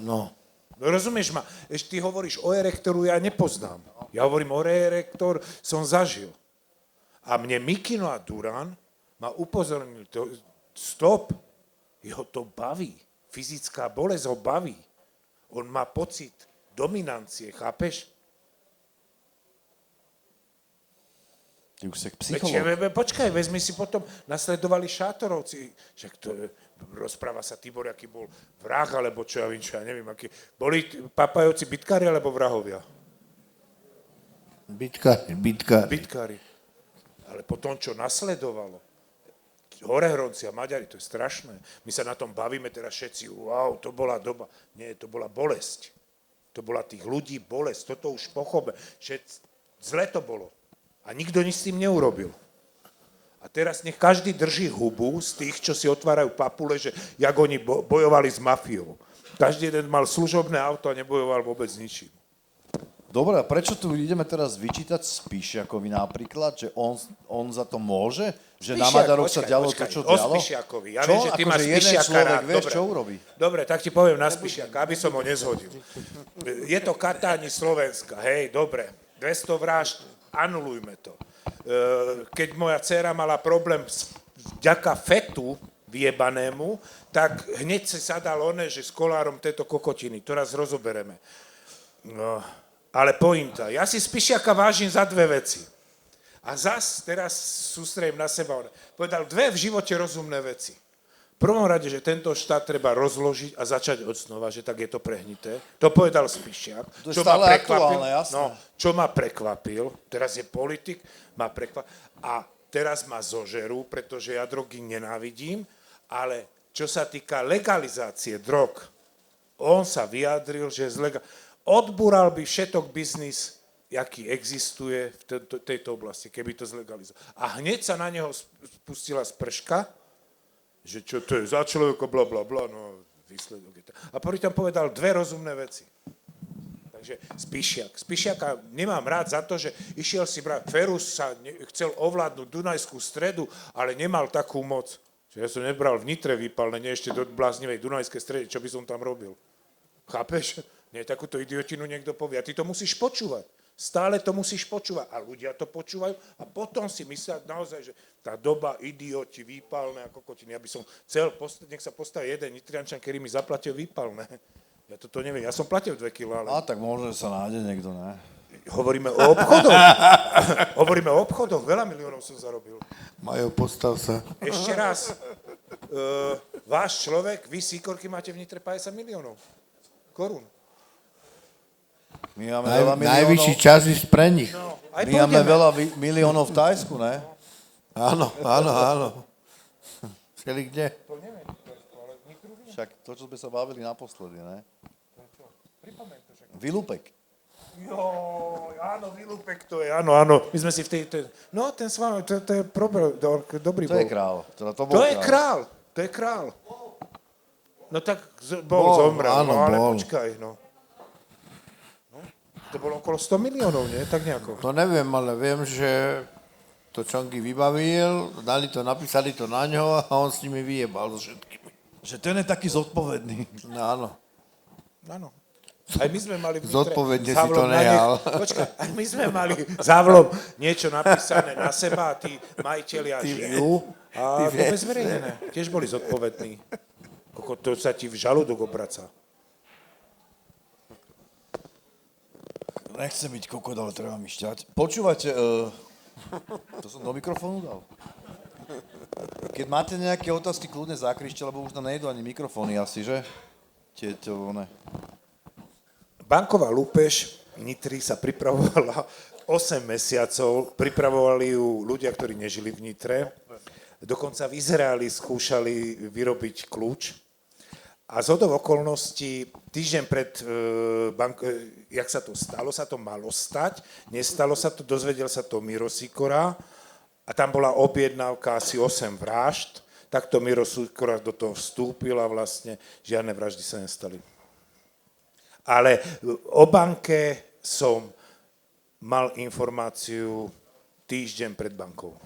No. No, rozumieš ma? Ešte ty hovoríš o erektoru, ja nepoznám. Ja hovorím o erektor, som zažil. A mne Mikino a Duran ma upozornil, stop, jeho to baví. Fyzická bolesť ho baví. On má pocit dominancie, chápeš? Ty už si psychológ. Počkaj, vezmi si potom, nasledovali Šátorovci. Však to rozpráva sa Tibor, aký bol vrah, alebo čo ja viem, čo ja neviem, aký. Boli Papajovci bitkári, alebo vrahovia? Bitkári. Ale potom, čo nasledovalo, Horehronci a Maďari, to je strašné. My sa na tom bavíme teraz všetci, wow, to bola doba. Nie, to bola bolesť. To bola tých ľudí bolesť, toto už pochope, že zle to bolo. A nikto nič s tým neurobil. A teraz nech každý drží hubu z tých, čo si otvárajú papule, že jak oni bojovali s mafiou. Každý jeden mal služobné auto a nebojoval vôbec s ničím. Dobre, a prečo tu ideme teraz vyčítať Spišiakovi napríklad, že on za to môže? Že na Maďaroch sa dialo to, čo dialo? O Spišiakovi. Ja čo? viem, že ty Akože máš jeden Spišiaka človek, rád. vieš, Dobre. čo urobí? Dobre, tak ti poviem na Spišiaka, aby som ho nezhodil. Je to Katáni Slovenska, hej, dobre. 200 vražd, anulujme to. Keď moja dcéra mala problém vďaka fetu vyjebanému, tak hneď sa sadal že s kolárom tejto kokotiny. To raz rozobereme. No, ale pointa. Ja si Spišiaka vážim za dve veci. A zas teraz sústrejím na seba. Povedal dve v živote rozumné veci. V prvom rade, že tento štát treba rozložiť a začať od znova, že tak je to prehnité. To povedal Spišiak. To je stále aktuálne, jasné. No, čo ma prekvapil, teraz je politik, ma prekvapil. A teraz ma zožerú, pretože ja drogy nenávidím, ale čo sa týka legalizácie drog, on sa vyjadril, že odbúral by všetok biznis, jaký existuje v tejto oblasti, keby to zlegalizoval. A hneď sa na neho spustila sprška, že čo to je za človeka, bla, bla, bla, no výsledok je to. A tam povedal dve rozumné veci. Takže Spišiaka nemám rád za to, že išiel si brať, Ferus sa chcel ovládnuť Dunajskú stredu, ale nemal takú moc. Že ja som nebral v Nitre výpalné, nie ešte do bláznivej Dunajskej stredy, čo by som tam robil. Chápeš? Nie, takúto idiotinu niekto povie. A ty to musíš počúvať. Stále to musíš počúvať. A ľudia to počúvajú a potom si myslia naozaj, že tá doba idioti, výpalné a kokotiny. Ja by som chcel, nech sa postaví jeden Nitriančan, ktorý mi zaplatil výpalné. Ja toto neviem. Ja som platil 2 kg, ale... A tak môže sa nájde niekto, ne? Hovoríme o obchodoch. Hovoríme o obchodoch. Veľa miliónov som zarobil. Majo, postav sa. Ešte raz. Váš človek, vy síkorky máte v Nitre 50 miliónov korún. My máme veľa miliónov. Najvyšší čas ísť pre nich. No, aj My máme pôjdeme. veľa miliónov v Tajsku, ne? Áno. Všeli kde? Však to, čo sme sa bavili naposledy, ne? Vylúpek. Jo, áno, Vylúpek to je, áno. My sme si v tej... No, ten s vami, to je dobrý To bol. je král. Teda to bol To je král. No tak zomrel, áno, no ale bol. počkaj, no. To bolo okolo 100 miliónov, nie? Tak nejako. To neviem, ale viem, že to Čonky vybavil, napísali to na ňo a on s nimi vyjebal so všetkými. Že ten je taký zodpovedný. No, áno. Áno. Aj my sme mali v Nitre Zodpovedne si Zavlom to na nehal. Počkaj, aj my sme mali Zavlom niečo napísané na seba a tí majitelia žijú a to bezverejnené. Tiež boli zodpovední. To sa ti v žalúdok obraca. Nechcem byť kokot, ale treba mi šťať. Počúvate, to som do mikrofónu dal. Keď máte nejaké otázky, kľudne zakričte, lebo už tam nejdu ani mikrofóny asi, že? Tieto, one. Banková lúpež Nitry sa pripravovala 8 mesiacov. Pripravovali ju ľudia, ktorí nežili v Nitre. Dokonca v Izraeli skúšali vyrobiť kľúč. A zhodou okolností, týždeň pred, jak sa to stalo, sa to malo stať, nestalo sa to, dozvedel sa to Miro Sikora a tam bola objednávka asi 8 vražd, takto Miro Sikora do toho vstúpil a vlastne žiadne vraždy sa nestali. Ale o banke som mal informáciu týždeň pred bankou.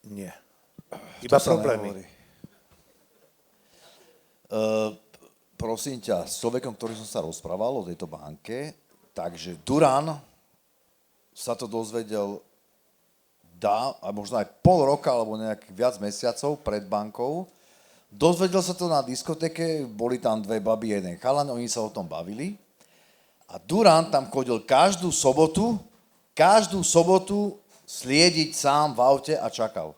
Nie. Iba problémy. Prosím ťa, s človekom, ktorý som sa rozprával o tejto banke, takže Duran sa to dozvedel a možno aj pol roka alebo nejak viac mesiacov pred bankou. Dozvedel sa to na diskotéke, boli tam dve baby, jeden chalan, oni sa o tom bavili. A Duran tam chodil každú sobotu sliediť sám v aute a čakal.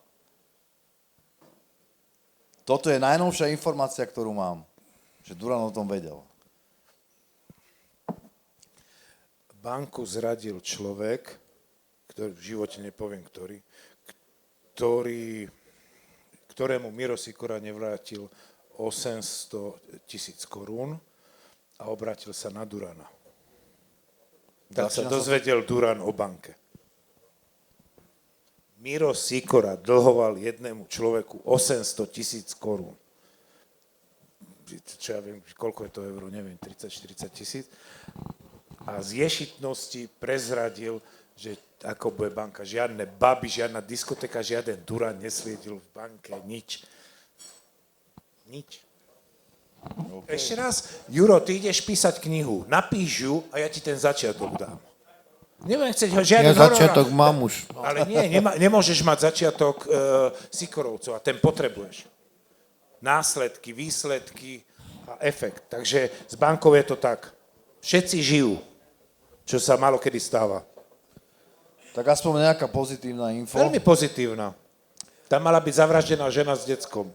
Toto je najnovšia informácia, ktorú mám, že Duran o tom vedel. Banku zradil človek, ktorý v živote nepoviem ktorému Miro Sikora nevrátil 800 000 korún a obrátil sa na Durana. Tak sa dozvedel Duran o banke. Miro Sikora dlhoval jednému človeku 800 000 korún. Čo ja viem, koľko je to eur, neviem, 30-40 tisíc. A z ješitnosti prezradil, že ako bude banka. Žiadne baby, žiadna diskotéka, žiaden Duran nesviedil v banke, nič. Nič. Okay. Ešte raz, Juro, ty ideš písať knihu, napíš ju a ja ti ten začiatok dám. Nebudem chcieť ho žiaden Ja začiatok mám už. Ale nie, nemôžeš mať začiatok Sikorovcov a ten potrebuješ. Následky, výsledky a efekt. Takže s bankou je to tak. Všetci žijú, čo sa málo kedy stáva. Tak aspoň nejaká pozitívna info. Veľmi pozitívna. Tam mala byť zavraždená žena s deckom.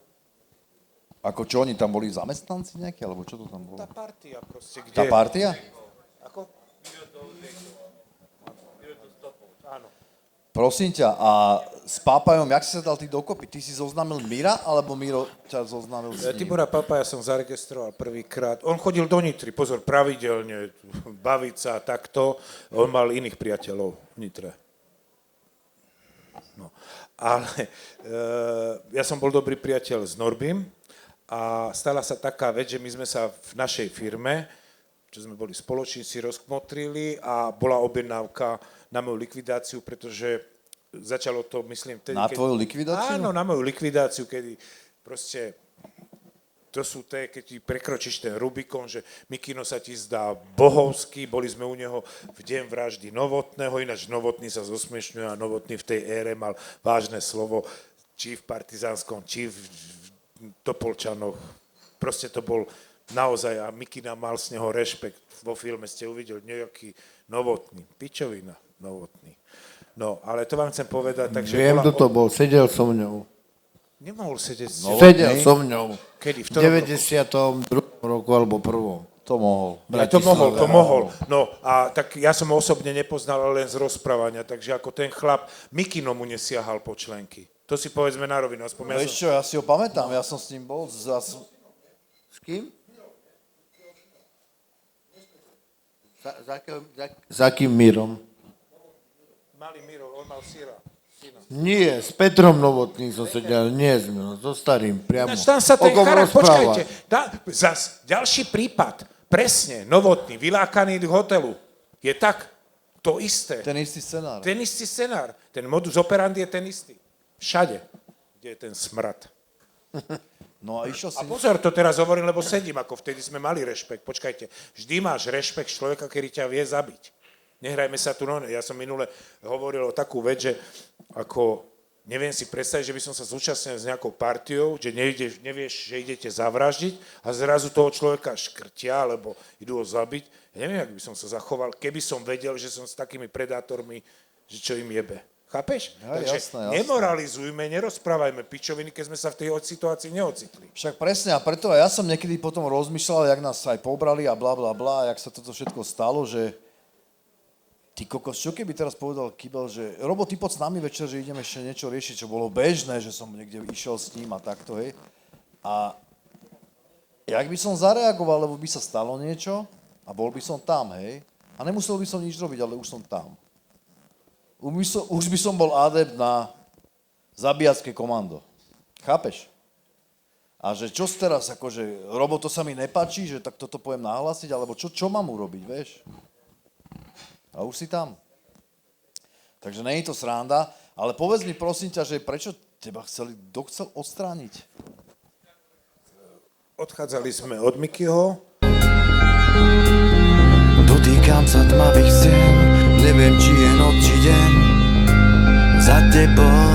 Ako čo, oni tam boli zamestnanci nejakí, alebo čo to tam bolo? Tá partia proste, kde... Tá partia? Ako? Áno. Prosím ťa, a s Pápajom, jak si sa dal ty dokopy? Ty si zoznámil Mira, alebo Miro ťa zoznámil s ním? Tibora Pápaja som zaregistroval prvýkrát. On chodil do Nitry, pozor, pravidelne, baviť sa takto. On mal iných priateľov v Nitre. No. Ale ja som bol dobrý priateľ s Norbím a stala sa taká vec, že my sme sa v našej firme, čo sme boli spoločníci, rozkmotrili a bola objednávka na moju likvidáciu, pretože začalo to, myslím... Tedy, na tvoju likvidáciu? Áno, na moju likvidáciu, kedy proste... To sú tie, keď ti prekročíš ten Rubikon, že Mikino sa ti zdá bohovský, boli sme u neho v deň vraždy Novotného, ináč Novotný sa zosmiešňuje a Novotný v tej ére mal vážne slovo, či v partizánskom, či v Topolčanoch. Proste to bol naozaj, a Mikina mal z neho rešpekt. Vo filme ste uvideli nejaký Novotný, pičovina Novotný. No, ale to vám chcem povedať, takže... Viem, kto to bol, sedel so mňou. Nemohol sedieť s Sedel so mňou. Kedy? V V 92. roku alebo prvom. To mohol. Ja, to mohol. No a tak ja som ho osobne nepoznal len z rozprávania, takže ako ten chlap, Mikino mu nesiahal po členky. To si povedzme na rovinu. Vieš čo, ja si ho pamätám, ja som s ním bol. S kým? Za akým Mírom? Malý Miro, on mal syna. Nie, s Petrom Novotným som sedel, nie s Mírom, so starým, priamo. Tam sa ten O kom charak, rozpráva? počkajte, zas ďalší prípad, presne, Novotný, vylákaný do hotelu, je tak, to isté. Ten istý scenár. Ten istý scenár, ten modus operandi je ten istý. Všade, kde je ten smrad. No a išiel si... A pozor, to teraz hovorím, lebo sedím, ako vtedy sme mali rešpekt. Počkajte, vždy máš rešpekt človeka, ktorý ťa vie zabiť. Nehrajme sa tu, no, ja som minule hovoril o takú vec, že ako neviem si predstaviť, že by som sa zúčastnil s nejakou partiou, že nevieš, že idete zavraždiť a zrazu toho človeka škrtia, alebo idú ho zabiť. Ja neviem, jak by som sa zachoval, keby som vedel, že som s takými predátormi, že čo im jebe. Chápeš? Ja, Takže jasné. nemoralizujme, nerozprávajme pičoviny, keď sme sa v tej situácii neocitli. Však presne, a preto aj ja som niekedy potom rozmýšľal, jak nás aj pobrali a bla bla bla, jak sa toto všetko stalo, že ty kokos, čo keby teraz povedal Kybel, že Robo, ty poď s nami večer, že ideme ešte niečo riešiť, čo bolo bežné, že som niekde išiel s ním a takto, hej. A jak by som zareagoval, lebo by sa stalo niečo a bol by som tam, hej. A nemusel by som nič robiť, ale už som tam. Už by som bol adept na zabíjacké komando. Chápeš? A že čo teraz, akože, Robo, to sa mi nepáči, že tak toto poviem nahlásiť, alebo čo mám urobiť, vieš? A už si tam. Takže nie je to sranda, ale povedz mi prosím ťa, že prečo teba chcel odstrániť? Odchádzali sme od Mikyho. Dotýkam sa tmavých stien, neviem, či je noc, či deň. Za tebou